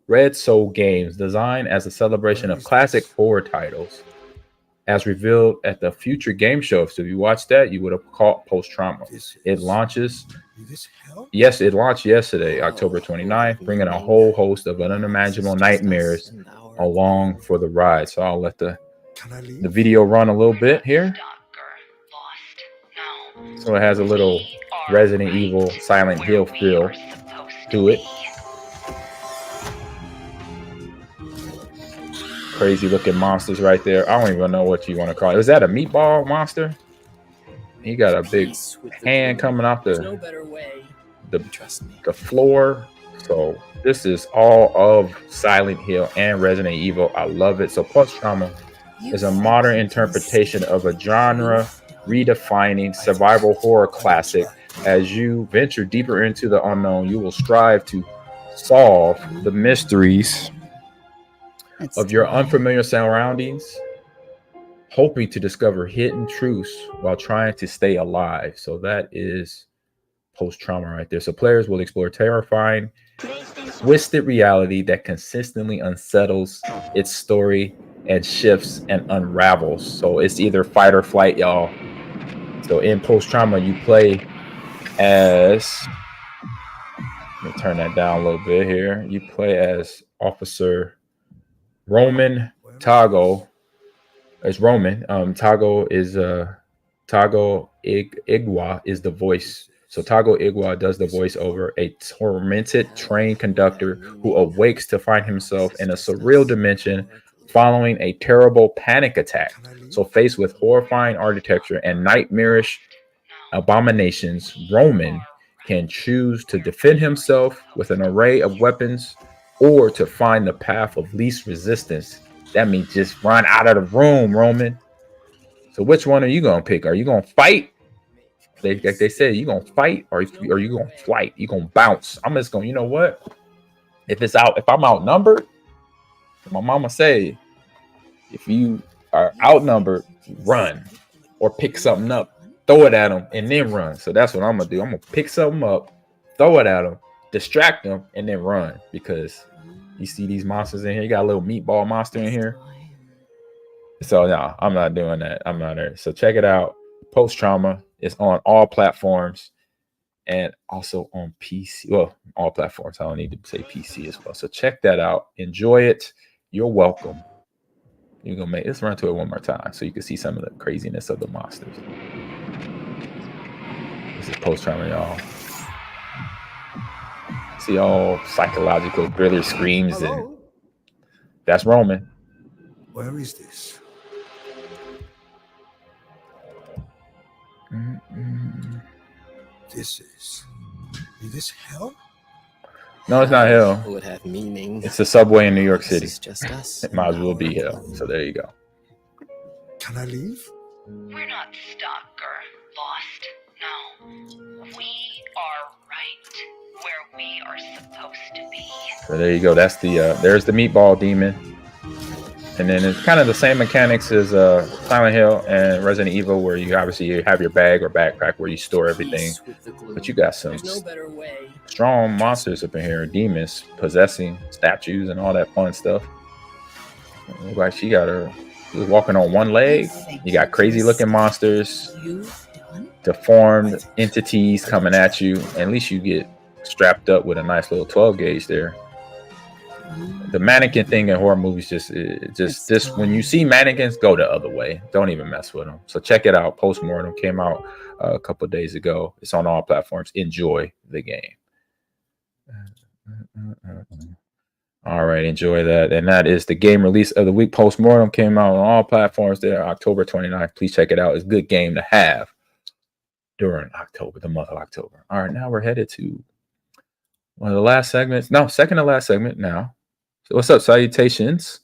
Red Soul Games, designed as a celebration of classic horror titles, as revealed at the Future Game Show. So if you watched that, you would have caught post-trauma. It launches. Yes, it launched yesterday, October 29th, bringing a whole host of unimaginable nightmares along for the ride. So I'll let the video run a little bit here. So it has a little Resident Evil Silent Hill feel to it. Crazy looking monsters right there. I don't even know what you want to call it. Is that a meatball monster? He got a big hand coming off the floor. So this is all of Silent Hill and Resident Evil. I love it. So post-trauma is a modern interpretation of a genre redefining survival horror classic. As you venture deeper into the unknown, you will strive to solve the mysteries of your unfamiliar surroundings, hoping to discover hidden truths while trying to stay alive. So that is post-trauma right there. So players will explore terrifying, twisted reality that consistently unsettles its story and shifts and unravels. So it's either fight or flight, y'all. So in post-trauma, you play as, let me turn that down a little bit here. You play as Officer Roman Tago. It's Roman. Tago Igwa is the voice. So Tago Igwa does the voice over a tormented train conductor who awakes to find himself in a surreal dimension following a terrible panic attack. So faced with horrifying architecture and nightmarish abominations, Roman can choose to defend himself with an array of weapons or to find the path of least resistance. That means just run out of the room, Roman. So which one are you going to pick? Are you going to fight? Like they said, you going to fight or are you going to flight? You going to bounce? I'm just going, you know what? If I'm outnumbered, my mama say, if you are outnumbered, run or pick something up, throw it at them and then run. So that's what I'm going to do. I'm going to pick something up, throw it at them, distract them, and then run, because you see these monsters in here. You got a little meatball monster in here. So no, I'm not doing that. I'm not there. So check it out. Post-trauma is on all platforms and also on PC. Well, all platforms. I don't need to say PC as well. So check that out. Enjoy it. You're welcome. You're gonna let's run to it one more time so you can see some of the craziness of the monsters. This is post-trauma, y'all. See all psychological thriller screams. Hello? And that's Roman. Where is this? Is this hell? No, it's not hell. It would have meaning. It's a subway in New York City. It's just us. It might as well be hell. So there you go. Can I leave? We're not stuck or lost. No. We are right where we are supposed to be. So there you go. That's the there's the meatball demon. And then it's kind of the same mechanics as Silent Hill and Resident Evil, where you obviously have your bag or backpack where you store everything. But you got some strong monsters up in here, demons possessing statues and all that fun stuff. It looks like she was walking on one leg. You got crazy looking monsters, deformed entities coming at you. And at least you get strapped up with a nice little 12 gauge there. The mannequin thing in horror movies just when you see mannequins, go the other way. Don't even mess with them. So check it out. Postmortem came out a couple of days ago. It's on all platforms. Enjoy the game. All right, enjoy that. And that is the game release of the week. Postmortem came out on all platforms there October 29th. Please check it out. It's a good game to have during October, the month of October. All right, now we're headed to one of the last segments. No, second to last segment now. So what's up? Salutations.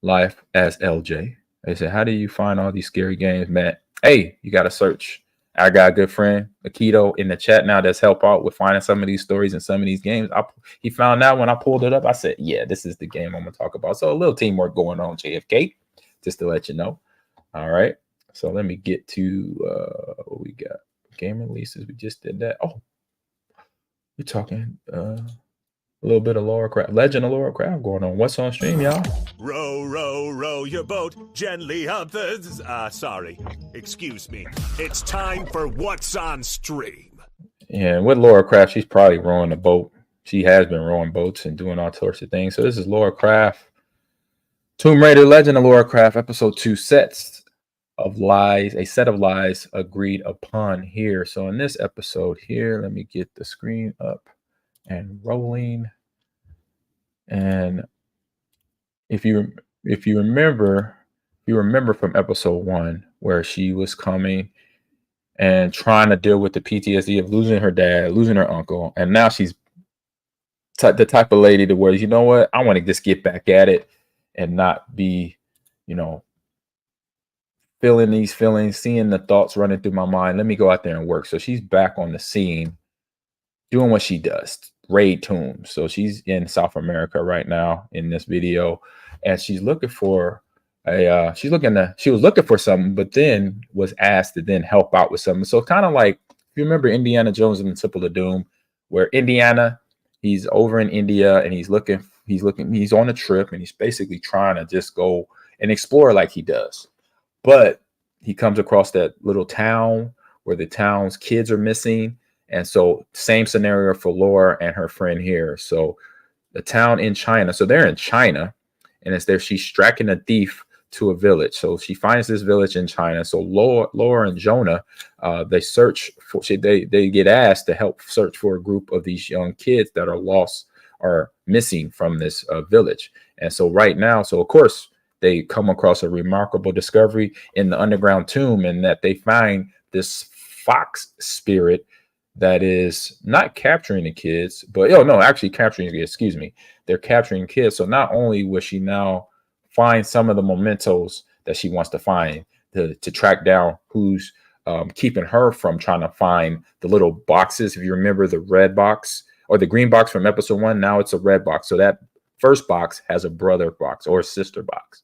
Life as LJ. They said, how do you find all these scary games, man? Hey, you got to search. I got a good friend, Akito, in the chat now that's help out with finding some of these stories and some of these games. He found out when I pulled it up. I said, yeah, this is the game I'm going to talk about. So a little teamwork going on, JFK, just to let you know. All right. So let me get to what we got. Game releases. We just did that. Oh, we're talking a little bit of Laura Craft, Legend of Laura Craft going on. What's on stream, y'all? Row, row, row your boat gently up the... sorry. Excuse me. It's time for What's on Stream. Yeah, with Laura Craft, she's probably rowing a boat. She has been rowing boats and doing all sorts of things. So this is Laura Craft, Tomb Raider, Legend of Laura Craft, episode 2, Sets of Lies, a set of lies agreed upon here. So in this episode here, let me get the screen up and rolling. And if you remember from episode 1 where she was coming and trying to deal with the PTSD of losing her dad, losing her uncle, and now she's the type of lady to where, you know what, I want to just get back at it and not be, feeling these feelings, seeing the thoughts running through my mind. Let me go out there and work. So she's back on the scene doing what she does, raid tombs. So she's in South America right now in this video, and she's looking for she was looking for something, but then was asked to then help out with something. So kind of like, if you remember Indiana Jones and the Temple of Doom, where Indiana, he's over in India and he's on a trip and he's basically trying to just go and explore like he does. But he comes across that little town where the town's kids are missing. And so same scenario for Laura and her friend here. So the town in China. So they're in China, and it's there. She's tracking a thief to a village. So she finds this village in China. So Laura and Jonah, they search for, they get asked to help search for a group of these young kids that are lost or missing from this village. And so right now, so of course, they come across a remarkable discovery in the underground tomb, and that they find this fox spirit that is not capturing the kids, but actually capturing the kids, excuse me. They're capturing kids. So not only will she now find some of the mementos that she wants to find to track down who's keeping her from trying to find the little boxes. If you remember the red box or the green box from episode 1, now it's a red box. So that first box has a brother box or a sister box.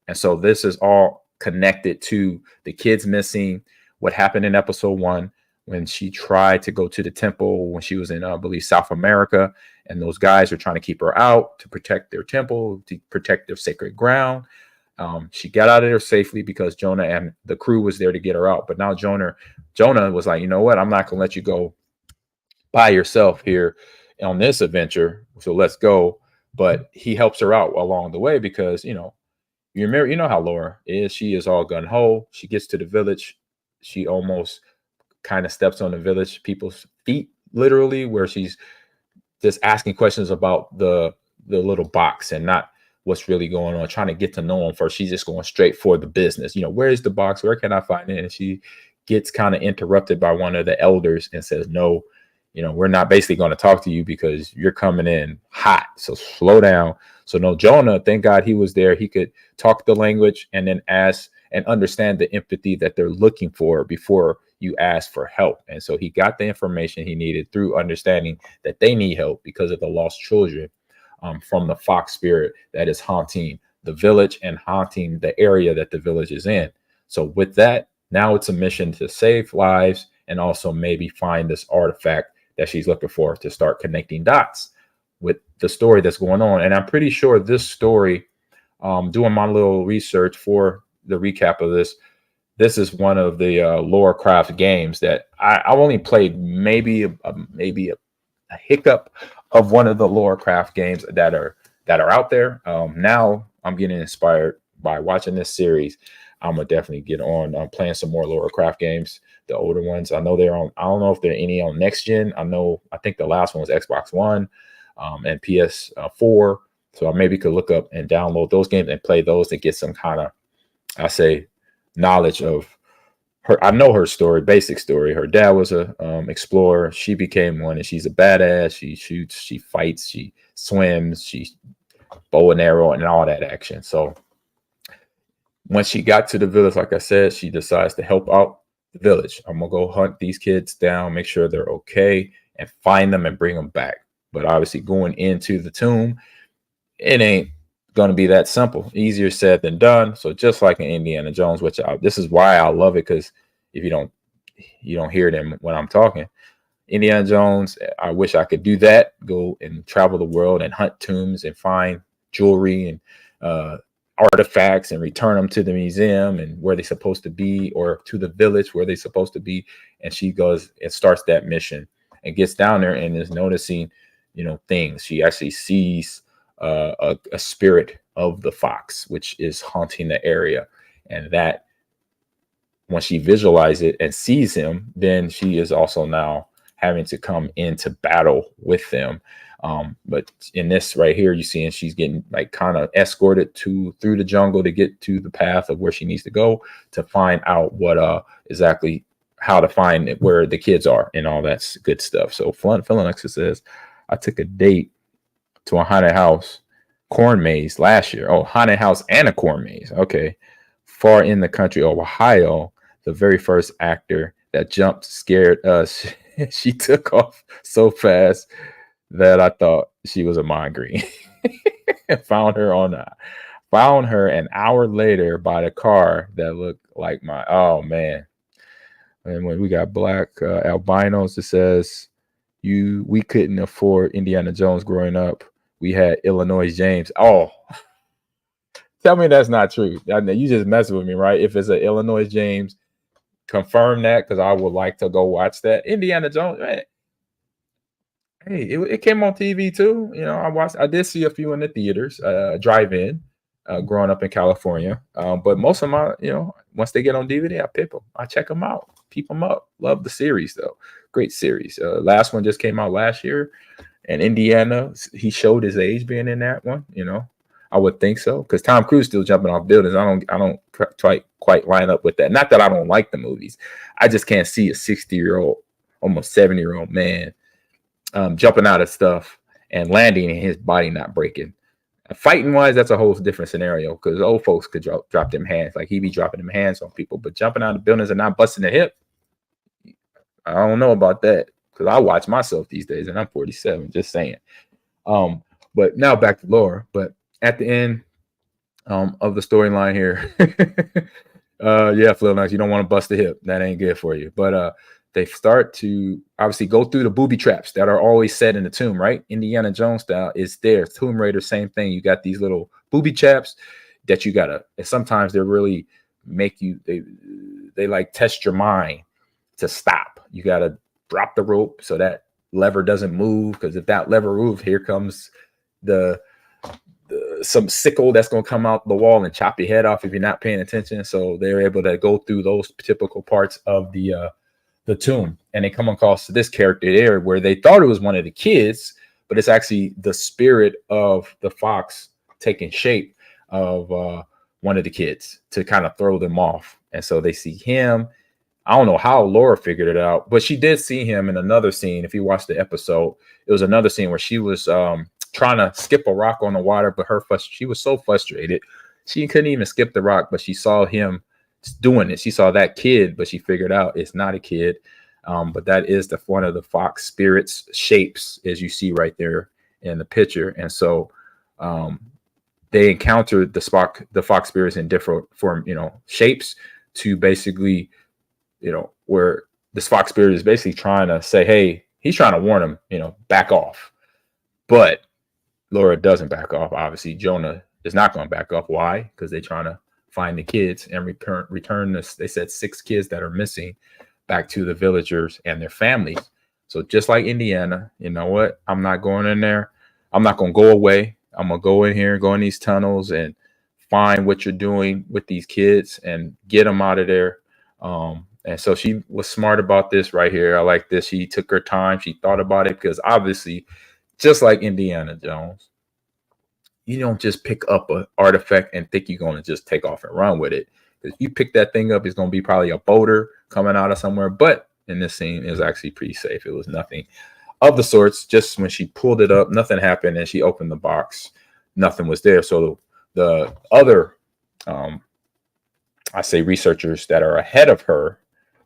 And so this is all connected to the kids missing, what happened in episode 1 when she tried to go to the temple when she was in, I believe, South America. And those guys are trying to keep her out to protect their temple, to protect their sacred ground. She got out of there safely because Jonah and the crew was there to get her out. But now Jonah was like, you know what? I'm not going to let you go by yourself here on this adventure. So let's go. But he helps her out along the way because, you remember, how Laura is. She is all gun ho. She gets to the village. She almost kind of steps on the village people's feet, literally, where she's just asking questions about the little box and not what's really going on, trying to get to know them first. She's just going straight for the business. Where is the box? Where can I find it? And she gets kind of interrupted by one of the elders and says, no, we're not basically going to talk to you because you're coming in hot. So slow down. So no, Jonah, thank God he was there. He could talk the language and then ask and understand the empathy that they're looking for before you ask for help. And so he got the information he needed through understanding that they need help because of the lost children from the fox spirit that is haunting the village and haunting the area that the village is in. So with that, now it's a mission to save lives and also maybe find this artifact that she's looking for to start connecting dots with the story that's going on. And I'm pretty sure this story, doing my little research for the recap of this is one of the Laura Croft games that I've only played maybe a hiccup of one of the Laura Croft games that are out there. Now I'm getting inspired by watching this series. I'm gonna definitely get on playing some more Laura Croft games, the older ones. I know they're on. I don't know if there are any on next gen. I think the last one was Xbox One and PS4. So I maybe could look up and download those games and play those to get some kind of, I say, knowledge of her. I know her story, basic story. Her dad was a explorer. She became one, and she's a badass. She shoots, she fights, she swims, she bow and arrow and all that action. So when she got to the village, like I said, she decides to help out the village. I'm gonna go hunt these kids down, make sure they're okay, and find them and bring them back. But obviously, going into the tomb, it ain't going to be that simple. Easier said than done. So just like in Indiana Jones, which this is why I love it, because if you don't hear them when I'm talking. Indiana Jones, I wish I could do that. Go and travel the world and hunt tombs and find jewelry and artifacts and return them to the museum and where they're supposed to be, or to the village where they're supposed to be. And she goes and starts that mission and gets down there and is noticing, things. She actually sees a spirit of the fox, which is haunting the area. And that when she visualizes it and sees him, then she is also now having to come into battle with them. But in this right here, you see, and she's getting like kind of escorted through the jungle to get to the path of where she needs to go to find out what exactly how to find it, where the kids are and all that good stuff. So Philonexa says, I took a date to a haunted house corn maze last year. Oh, haunted house and a corn maze. Okay. Far in the country of Ohio, the very first actor that jumped scared us. She took off so fast that I thought she was a migraine. Found her an hour later by the car that looked like oh man. And when we got black albinos, it says we couldn't afford Indiana Jones growing up. We had Illinois James. Oh, tell me that's not true. You just messing with me, right? If it's an Illinois James, confirm that, because I would like to go watch that. Indiana Jones, man. Hey, it came on TV too. I did see a few in the theaters, drive-in, growing up in California. But most of my, once they get on DVD, I pick them. I check them out, peep them up. Love the series though. Great series. Last one just came out last year, and Indiana, he showed his age being in that one. I would think so, because Tom Cruise still jumping off buildings. I don't quite line up with that. Not that I don't like the movies. I just can't see a 60-year-old, almost 70-year-old man jumping out of stuff and landing and his body not breaking. Fighting wise, that's a whole different scenario, because old folks could drop them hands. Like he be dropping them hands on people, but jumping out of buildings and not busting the hip, I don't know about that, because I watch myself these days and I'm 47, just saying. But now back to Laura. But at the end of the storyline here, yeah, Phil, you don't want to bust the hip. That ain't good for you. But they start to obviously go through the booby traps that are always set in the tomb, right? Indiana Jones style is there. Tomb Raider, same thing. You got these little booby traps that you gotta, and sometimes they really make you, they like test your mind to stop. You gotta drop the rope so that lever doesn't move, because if that lever moves, here comes some sickle that's going to come out the wall and chop your head off if you're not paying attention. So they're able to go through those typical parts of the tomb, and they come across this character there where they thought it was one of the kids, but it's actually the spirit of the fox taking shape of one of the kids to kind of throw them off. And so they see him. I don't know how Laura figured it out, but she did see him in another scene. If you watch the episode, it was another scene where she was trying to skip a rock on the water, but she was so frustrated she couldn't even skip the rock. But she saw him doing it. She saw that kid, but she figured out it's not a kid. But that is one of the fox spirits shapes, as you see right there in the picture. And so they encountered the fox spirits in different shapes to basically, where this fox spirit is basically trying to say, hey, he's trying to warn him, back off. But Laura doesn't back off. Obviously, Jonah is not going to back off. Why? Because they're trying to find the kids and return this. They said 6 kids that are missing back to the villagers and their families. So just like Indiana, you know what? I'm not going in there. I'm not going to go away. I'm going to go in here, go in these tunnels and find what you're doing with these kids and get them out of there. And so she was smart about this right here. I like this. She took her time. She thought about it, because obviously, just like Indiana Jones, you don't just pick up an artifact and think you're going to just take off and run with it. If you pick that thing up, it's going to be probably a boulder coming out of somewhere. But in this scene, it was actually pretty safe. It was nothing of the sorts. Just when she pulled it up, nothing happened, and she opened the box, nothing was there. So the other, I say researchers that are ahead of her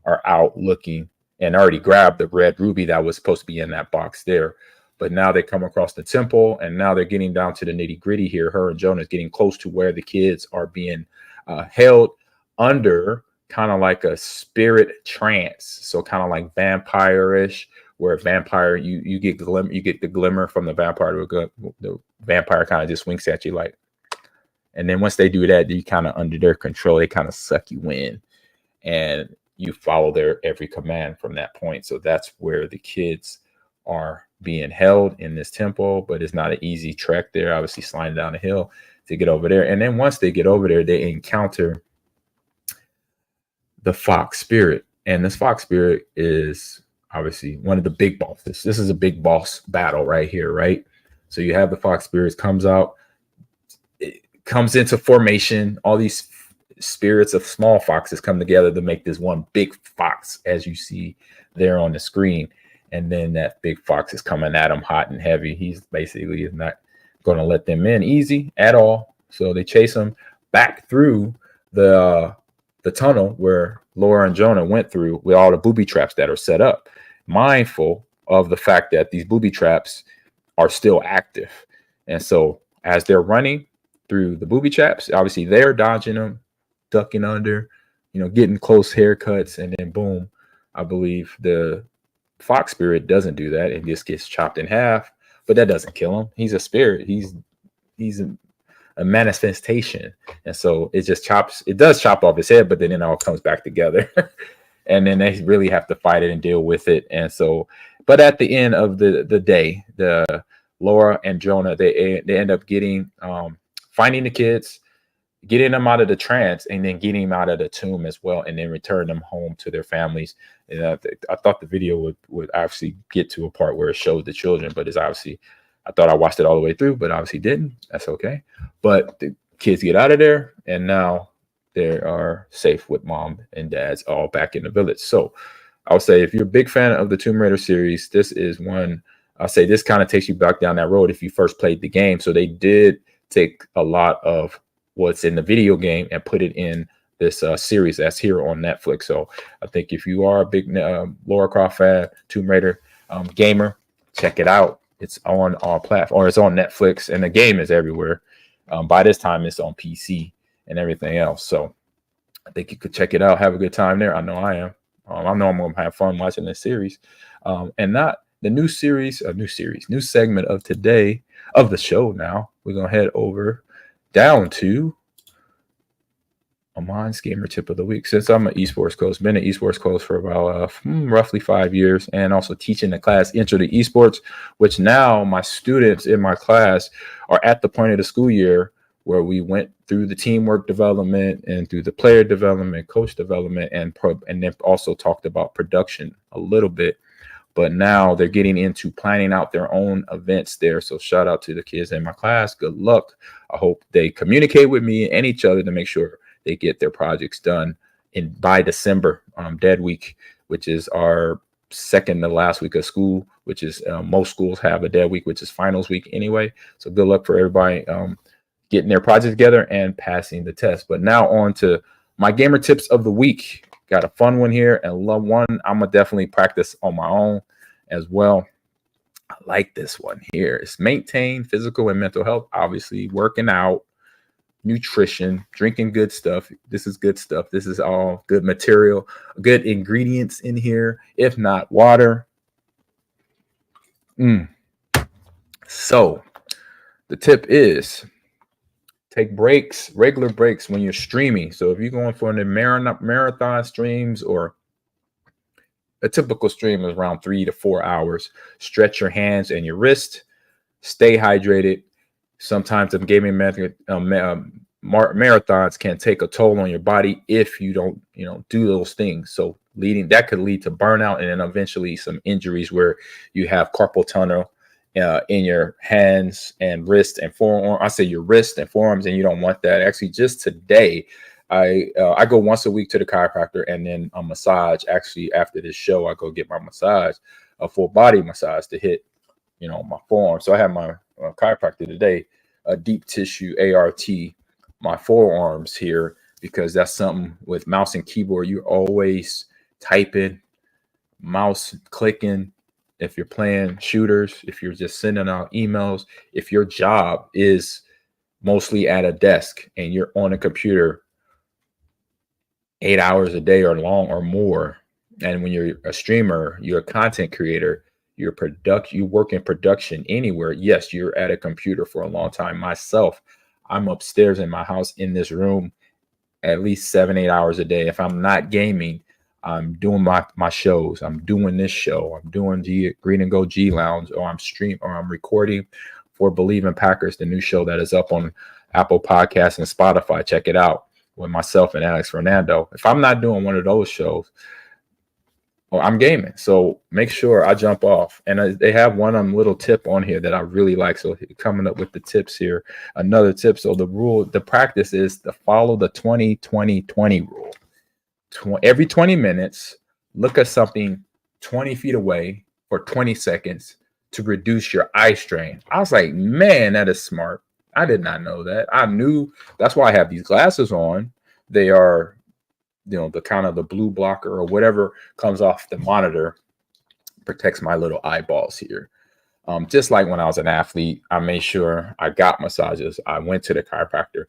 are out looking and already grabbed the red ruby that was supposed to be in that box there. But now they come across the temple, and now they're getting down to the nitty gritty here. Her and Jonah is getting close to where the kids are being held under kind of like a spirit trance. So kind of like vampire-ish, where vampire, you get the glimmer from the vampire. The vampire kind of just winks at you like, and then once they do that, you kind of under their control. They kind of suck you in, and you follow their every command from that point. So that's where the kids are being held in this temple, but it's not an easy trek there, obviously sliding down the hill to get over there. And then once they get over there, they encounter the fox spirit. And this fox spirit is obviously one of the big bosses. This is a big boss battle right here, right? So you have the fox spirits, comes out, it comes into formation. All these spirits of small foxes come together to make this one big fox, as you see there on the screen. And then that big fox is coming at him hot and heavy. He's basically is not going to let them in easy at all. So they chase him back through the tunnel where Laura and Jonah went through with all the booby traps that are set up, mindful of the fact that these booby traps are still active. And so as they're running through the booby traps, obviously they're dodging them, ducking under, getting close haircuts, and then boom, I believe the fox spirit doesn't do that. It just gets chopped in half, but that doesn't kill him. He's a spirit. He's a manifestation. And so it does chop off his head, but then it all comes back together. And then they really have to fight it and deal with it. And so, but at the end of the day, the Laura and Jonah, they end up getting, finding the kids, getting them out of the trance, and then getting them out of the tomb as well, and then return them home to their families. And I thought the video would actually get to a part where it showed the children, but it's obviously, I thought I watched it all the way through, but obviously didn't. That's okay. But the kids get out of there, and now they are safe with mom and dad's all back in the village. So I would say if you're a big fan of the Tomb Raider series, this is one, I'll say this kind of takes you back down that road if you first played the game. So they did take a lot of what's in the video game and put it in this series that's here on Netflix. So I think if you are a big Lara Croft fan, Tomb Raider gamer, check it out. It's on our platform, or it's on Netflix, and the game is everywhere. By this time, it's on PC and everything else. So I think you could check it out, have a good time there. I know I am. I know I'm going to have fun watching this series. And not the new segment of today of the show. Now we're going to head over down to Ahman's gamer tip of the week. Since I'm an esports coach, been an esports coach for about roughly 5 years, and also teaching the class Intro to Esports, which now my students in my class are at the point of the school year where we went through the teamwork development and through the player development, coach development, and then also talked about production a little bit. But now they're getting into planning out their own events there. So shout out to the kids in my class. Good luck. I hope they communicate with me and each other to make sure they get their projects done by December, Dead Week, which is our second to last week of school, which is most schools have a Dead Week, which is finals week anyway. So good luck for everybody getting their project together and passing the test. But now on to my gamer tips of the week. Got a fun one here, and love one I'm gonna definitely practice on my own as well. I like this one here. It's maintain physical and mental health. Obviously, working out, nutrition, drinking good stuff. This is good stuff. This is all good material, good ingredients in here. If not, water. So the tip is take breaks, regular breaks when you're streaming. So if you're going for the marathon streams, or a typical stream is around 3 to 4 hours, stretch your hands and your wrist, stay hydrated. Sometimes the gaming marathons can take a toll on your body if you don't, do those things. So that could lead to burnout, and then eventually some injuries where you have carpal tunnel in your hands and wrist and forearm. I say your wrist and forearms, and you don't want that. Actually, just today, I go once a week to the chiropractor, and then a massage. Actually, after this show, I go get my massage, a full body massage to hit, my forearm. So I have my chiropractor today, a deep tissue ART, my forearms here, because that's something with mouse and keyboard. You're always typing, mouse clicking. If you're playing shooters, if you're just sending out emails, if your job is mostly at a desk and you're on a computer 8 hours a day or long or more, and when you're a streamer, you're a content creator, you work in production anywhere. Yes, you're at a computer for a long time. Myself, I'm upstairs in my house in this room at least 7-8 hours a day. If I'm not gaming, I'm doing my shows. I'm doing this show. I'm doing Green and Go G Lounge, or I'm recording for Believe in Packers, the new show that is up on Apple Podcasts and Spotify. Check it out with myself and Alex Fernando. If I'm not doing one of those shows, I'm gaming. So make sure I jump off. And they have one little tip on here that I really like. So coming up with the tips here, another tip. So the practice is to follow the 20-20-20 rule. Every 20 minutes, look at something 20 feet away for 20 seconds to reduce your eye strain. I was like, man, that is smart. I did not know that. I knew that's why I have these glasses on. They are, the kind of the blue blocker or whatever comes off the monitor protects my little eyeballs here. Just like when I was an athlete, I made sure I got massages. I went to the chiropractor.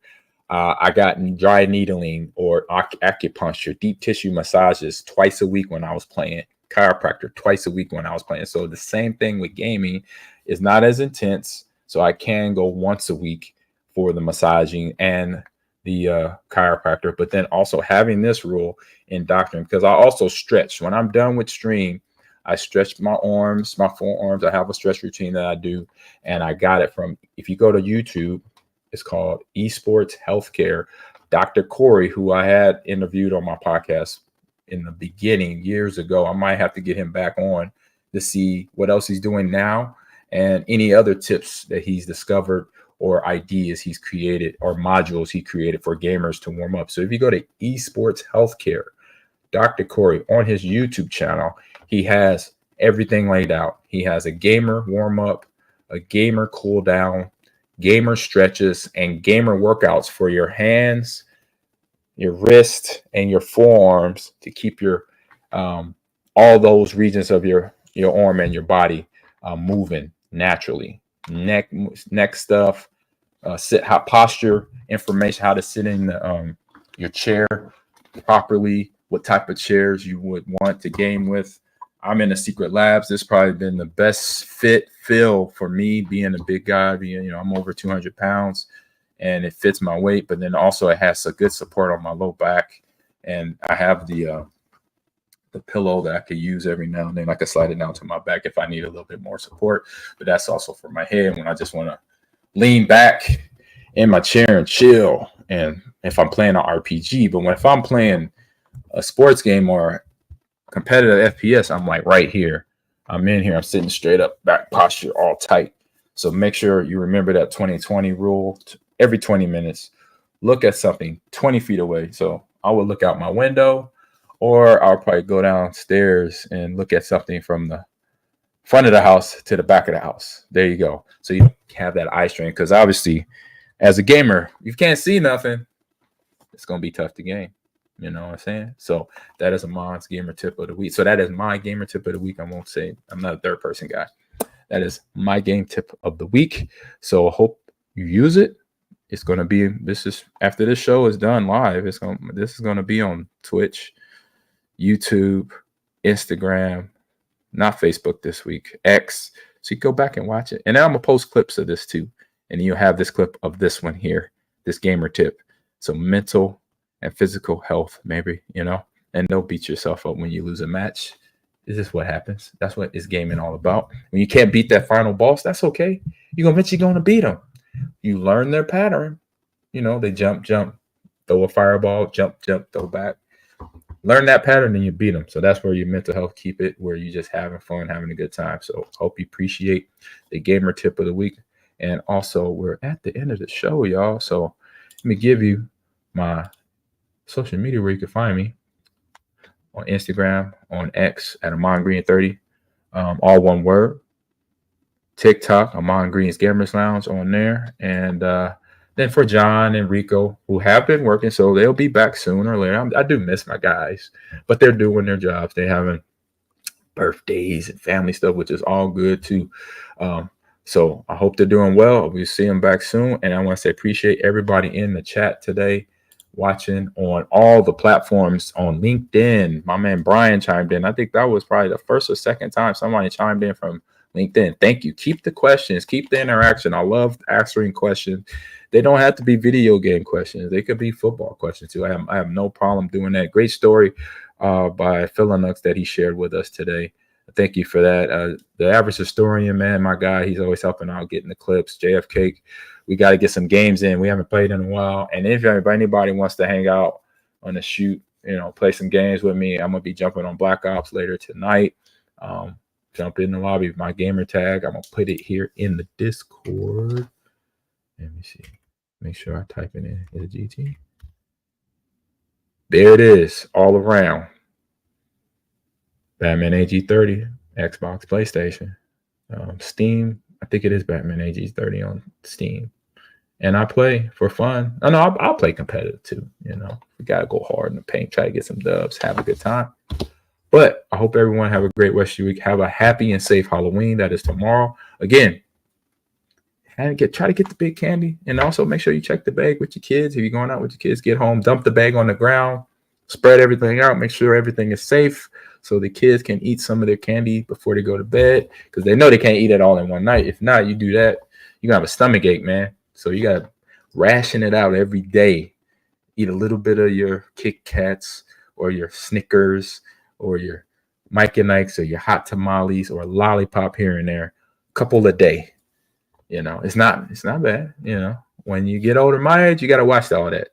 I got dry needling or acupuncture, deep tissue massages twice a week when I was playing, chiropractor twice a week when I was playing. So the same thing with gaming is not as intense. So I can go once a week for the massaging and the chiropractor, but then also having this rule in doctrine, because I also stretch. When I'm done with stream, I stretch my arms, my forearms. I have a stretch routine that I do, and I got it from, if you go to YouTube, it's called Esports Healthcare. Dr. Corey, who I had interviewed on my podcast in the beginning years ago, I might have to get him back on to see what else he's doing now and any other tips that he's discovered or ideas he's created or modules he created for gamers to warm up. So if you go to Esports Healthcare, Dr. Corey on his YouTube channel, he has everything laid out. He has a gamer warm up, a gamer cool down, gamer stretches, and gamer workouts for your hands, your wrist, and your forearms to keep your all those regions of your arm and your body moving naturally. Neck stuff, posture information, how to sit in your chair properly, what type of chairs you would want to game with. I'm in the Secret Labs. This probably been the best feel for me, being a big guy. I'm over 200 pounds and it fits my weight, but then also it has a good support on my low back. And I have the pillow that I could use every now and then. I could slide it down to my back if I need a little bit more support, but that's also for my head when I just want to lean back in my chair and chill. And if I'm playing an RPG, but if I'm playing a sports game or competitive FPS, I'm like right here. I'm in here. I'm sitting straight up, back posture, all tight. So make sure you remember that 20-20 rule. Every 20 minutes, look at something 20 feet away. So I would look out my window, or I'll probably go downstairs and look at something from the front of the house to the back of the house. There you go. So you have that eye strain, because obviously as a gamer, you can't see nothing. It's going to be tough to game. You know what I'm saying? So that is Ahman's gamer tip of the week. So that is my gamer tip of the week. I won't say, I'm not a third person guy. That is my game tip of the week. So I hope you use it. It's going to be, after this show is done live, this is going to be on Twitch, YouTube, Instagram, not Facebook this week, X. So you go back and watch it. And then I'm going to post clips of this too. And you'll have this clip of this one here, this gamer tip. So mental and physical health, maybe, and don't beat yourself up when you lose a match. This is what happens. That's what is gaming all about. When you can't beat that final boss, that's okay. You're eventually going to beat them. You learn their pattern. They jump, throw a fireball, jump, throw back. learn that pattern and you beat them. So that's where your mental health keep it, where you just having fun, having a good time. So hope you appreciate the gamer tip of the week. And also, we're at the end of the show, y'all. So let me give you my social media where you can find me on Instagram, on X at Ahman Green 30, all one word. TikTok, Ahman Green's Gamers Lounge on there. And then for John and Rico, who have been working, so they'll be back sooner or later. I do miss my guys, but they're doing their jobs. They're having birthdays and family stuff, which is all good too. So I hope they're doing well. We'll see them back soon. And I want to say appreciate everybody in the chat today, watching on all the platforms on LinkedIn. My man Brian chimed in. I think that was probably the first or second time somebody chimed in from LinkedIn. Thank you. Keep the questions, keep the interaction. I love answering questions. They don't have to be video game questions. They could be football questions too. I have no problem doing that. Great story by Philanux that he shared with us today. Thank you for that. The average historian, man, my guy, he's always helping out, getting the clips. JFK, we got to get some games in. We haven't played in a while. And if anybody wants to hang out on the shoot, play some games with me, I'm going to be jumping on Black Ops later tonight. Jump in the lobby with my gamer tag. I'm going to put it here in the Discord. Let me see. Make sure I type it in. Is it GT? There it is, all around. Batman AG30, Xbox, PlayStation, Steam. I think it is Batman AG30 on Steam. And I play for fun. Oh, no, I'll play competitive too. We got to go hard in the paint, try to get some dubs, have a good time. But I hope everyone have a great rest of your week. Have a happy and safe Halloween. That is tomorrow. Again, try to get the big candy. And also make sure you check the bag with your kids. If you're going out with your kids, get home, dump the bag on the ground, spread everything out, make sure everything is safe so the kids can eat some of their candy before they go to bed, because they know they can't eat it all in one night. If not, you do that, you're going to have a stomach ache, man. So you got to ration it out every day. Eat a little bit of your Kit Kats or your Snickers or your Mike and Ike's or your hot tamales or a lollipop here and there, a couple a day. It's not bad. When you get older, my age, you got to watch all that.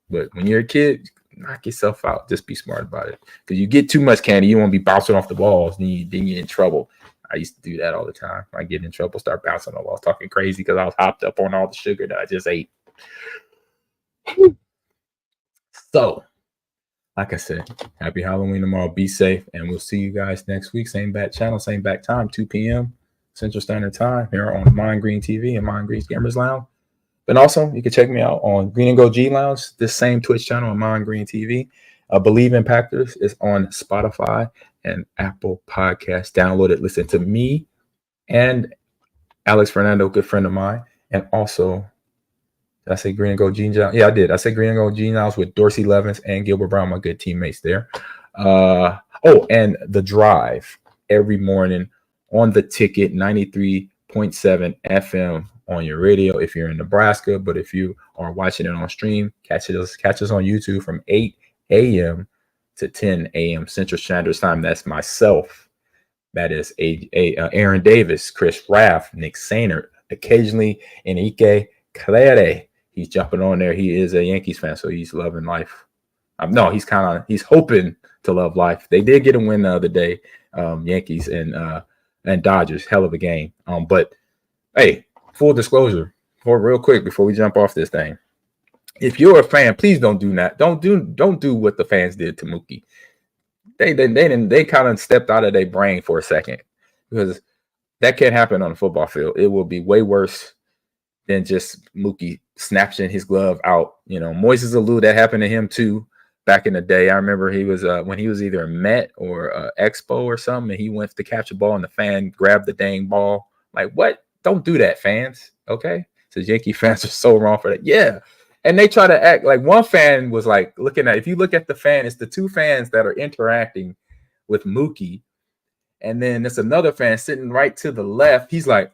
But when you're a kid, knock yourself out. Just be smart about it. Because you get too much candy, you won't be bouncing off the walls. Then you're in trouble. I used to do that all the time. I get in trouble, start bouncing on the walls, talking crazy because I was hopped up on all the sugar that I just ate. So, like I said, happy Halloween tomorrow. Be safe. And we'll see you guys next week. Same bat channel, same bat time, 2 p.m. Central Standard Time here on Ahman Green TV and Ahman Green's Gamers Lounge. But also, you can check me out on Green and Go G Lounge, this same Twitch channel, Ahman Green TV. Believe in Packers is on Spotify and Apple Podcasts. Download it, listen to me and Alex Fernando, good friend of mine. And also, did I say Green and Go G Lounge? Yeah, I did. I said Green and Go G Lounge with Dorsey Levins and Gilbert Brown, my good teammates there. And The Drive every morning on the Ticket, 93.7 FM on your radio if you're in Nebraska. But if you are watching it on stream, catch us on YouTube from 8 a.m. to 10 a.m. Central Standard Time. That's myself. That is Aaron Davis, Chris Raff, Nick Sainert, occasionally Enrique Clare. He's jumping on there. He is a Yankees fan, so he's loving life. He's hoping to love life. They did get a win the other day, Yankees and Dodgers. Hell of a game. But hey, full disclosure, real quick before we jump off this thing. If you're a fan, please don't do that. Don't do what the fans did to Mookie. They kind of stepped out of their brain for a second, because that can't happen on a football field. It will be way worse than just Mookie snatching his glove out. Moises Alou, that happened to him too back in the day. I remember he was when he was either a Met or Expo or something, and he went to catch a ball and the fan grabbed the dang ball. Like, what? Don't do that, fans. Okay, so Yankee fans are so wrong for that. Yeah. And they try to act like one fan was like looking at, if you look at the fan, it's the two fans that are interacting with Mookie. And then there's another fan sitting right to the left. He's like,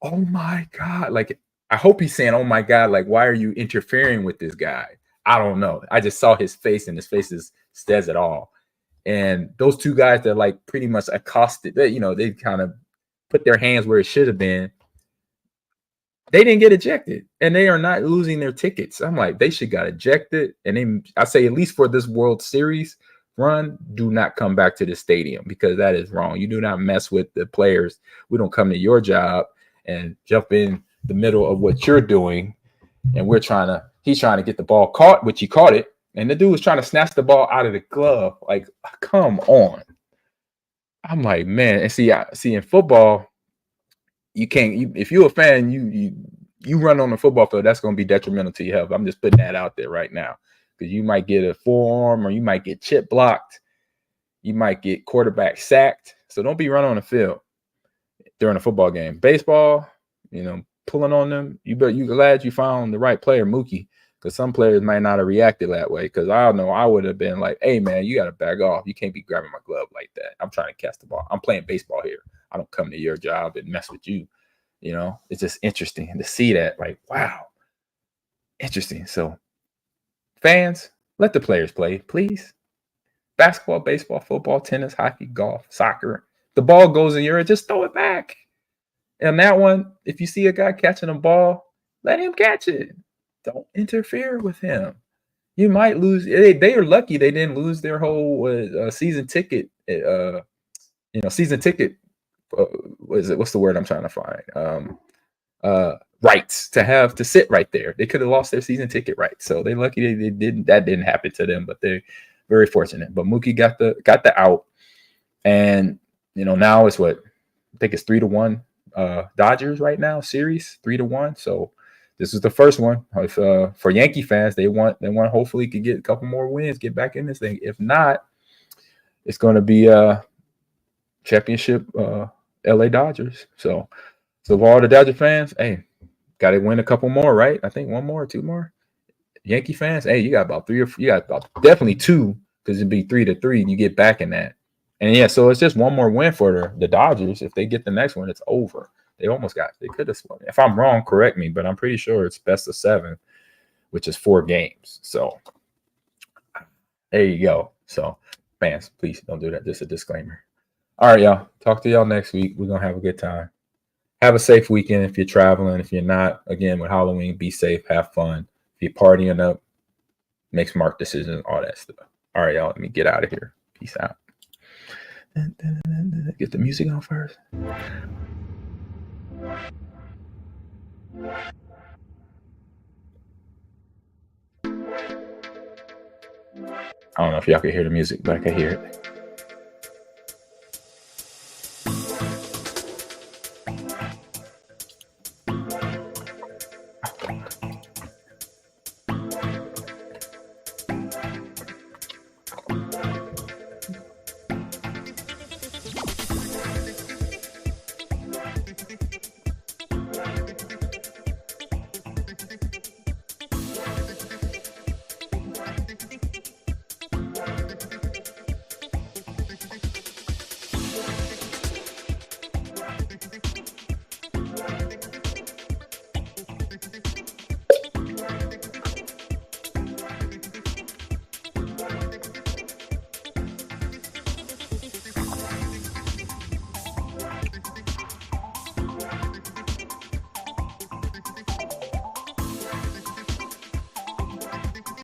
oh my God. Like, I hope he's saying, oh my God, like, why are you interfering with this guy? I don't know. I just saw his face, and his face says it all. And those two guys that like pretty much accosted, they kind of put their hands where it should have been. They didn't get ejected, and they are not losing their tickets. I'm like, they should got ejected. And then I say, at least for this World Series run, do not come back to the stadium, because that is wrong. You do not mess with the players. We don't come to your job and jump in the middle of what you're doing. And he's trying to get the ball caught, which he caught it. And the dude was trying to snatch the ball out of the glove. Like, come on. I'm like, man. And see in football, you can't. If you're a fan, you run on the football field, that's going to be detrimental to your health. I'm just putting that out there right now, because you might get a forearm, or you might get chip blocked, you might get quarterback sacked. So don't be running on the field during a football game. Baseball, pulling on them. You glad you found the right player, Mookie, because some players might not have reacted that way. Because I know I would have been like, hey man, you got to back off. You can't be grabbing my glove like that. I'm trying to catch the ball. I'm playing baseball here. I don't come to your job and mess with you. It's just interesting to see that. Like, wow, interesting. So fans, let the players play, please. Basketball, baseball, football, tennis, hockey, golf, soccer. The ball goes in your ear, just throw it back. And that one, if you see a guy catching a ball, let him catch it. Don't interfere with him. You might lose. They are lucky they didn't lose their whole season ticket. Season ticket. What's the word I'm trying to find? Rights to sit right there. They could have lost their season ticket rights. So they lucky they didn't. That didn't happen to them, but they're very fortunate. But Mookie got the out, and now it's what I think it's 3-1 Dodgers right now, series 3-1. So this is the first one. If for Yankee fans, they want hopefully could get a couple more wins, get back in this thing. If not, it's going to be championship LA Dodgers. So for all the Dodger fans, hey, got to win a couple more, right? I think one more or two more. Yankee fans, hey, you got about definitely two, because it'd be 3-3. You get back in that. And yeah, so it's just one more win for the Dodgers. If they get the next one, it's over. They could have won. If I'm wrong, correct me, but I'm pretty sure it's best of 7, which is 4 games. So there you go. So fans, please don't do that. Just a disclaimer. All right, y'all. Talk to y'all next week. We're going to have a good time. Have a safe weekend if you're traveling. If you're not, again, with Halloween, be safe, have fun. If you're partying up, make smart decisions, all that stuff. All right, y'all. Let me get out of here. Peace out. Get the music on first. I don't know if y'all can hear the music, but I can hear it.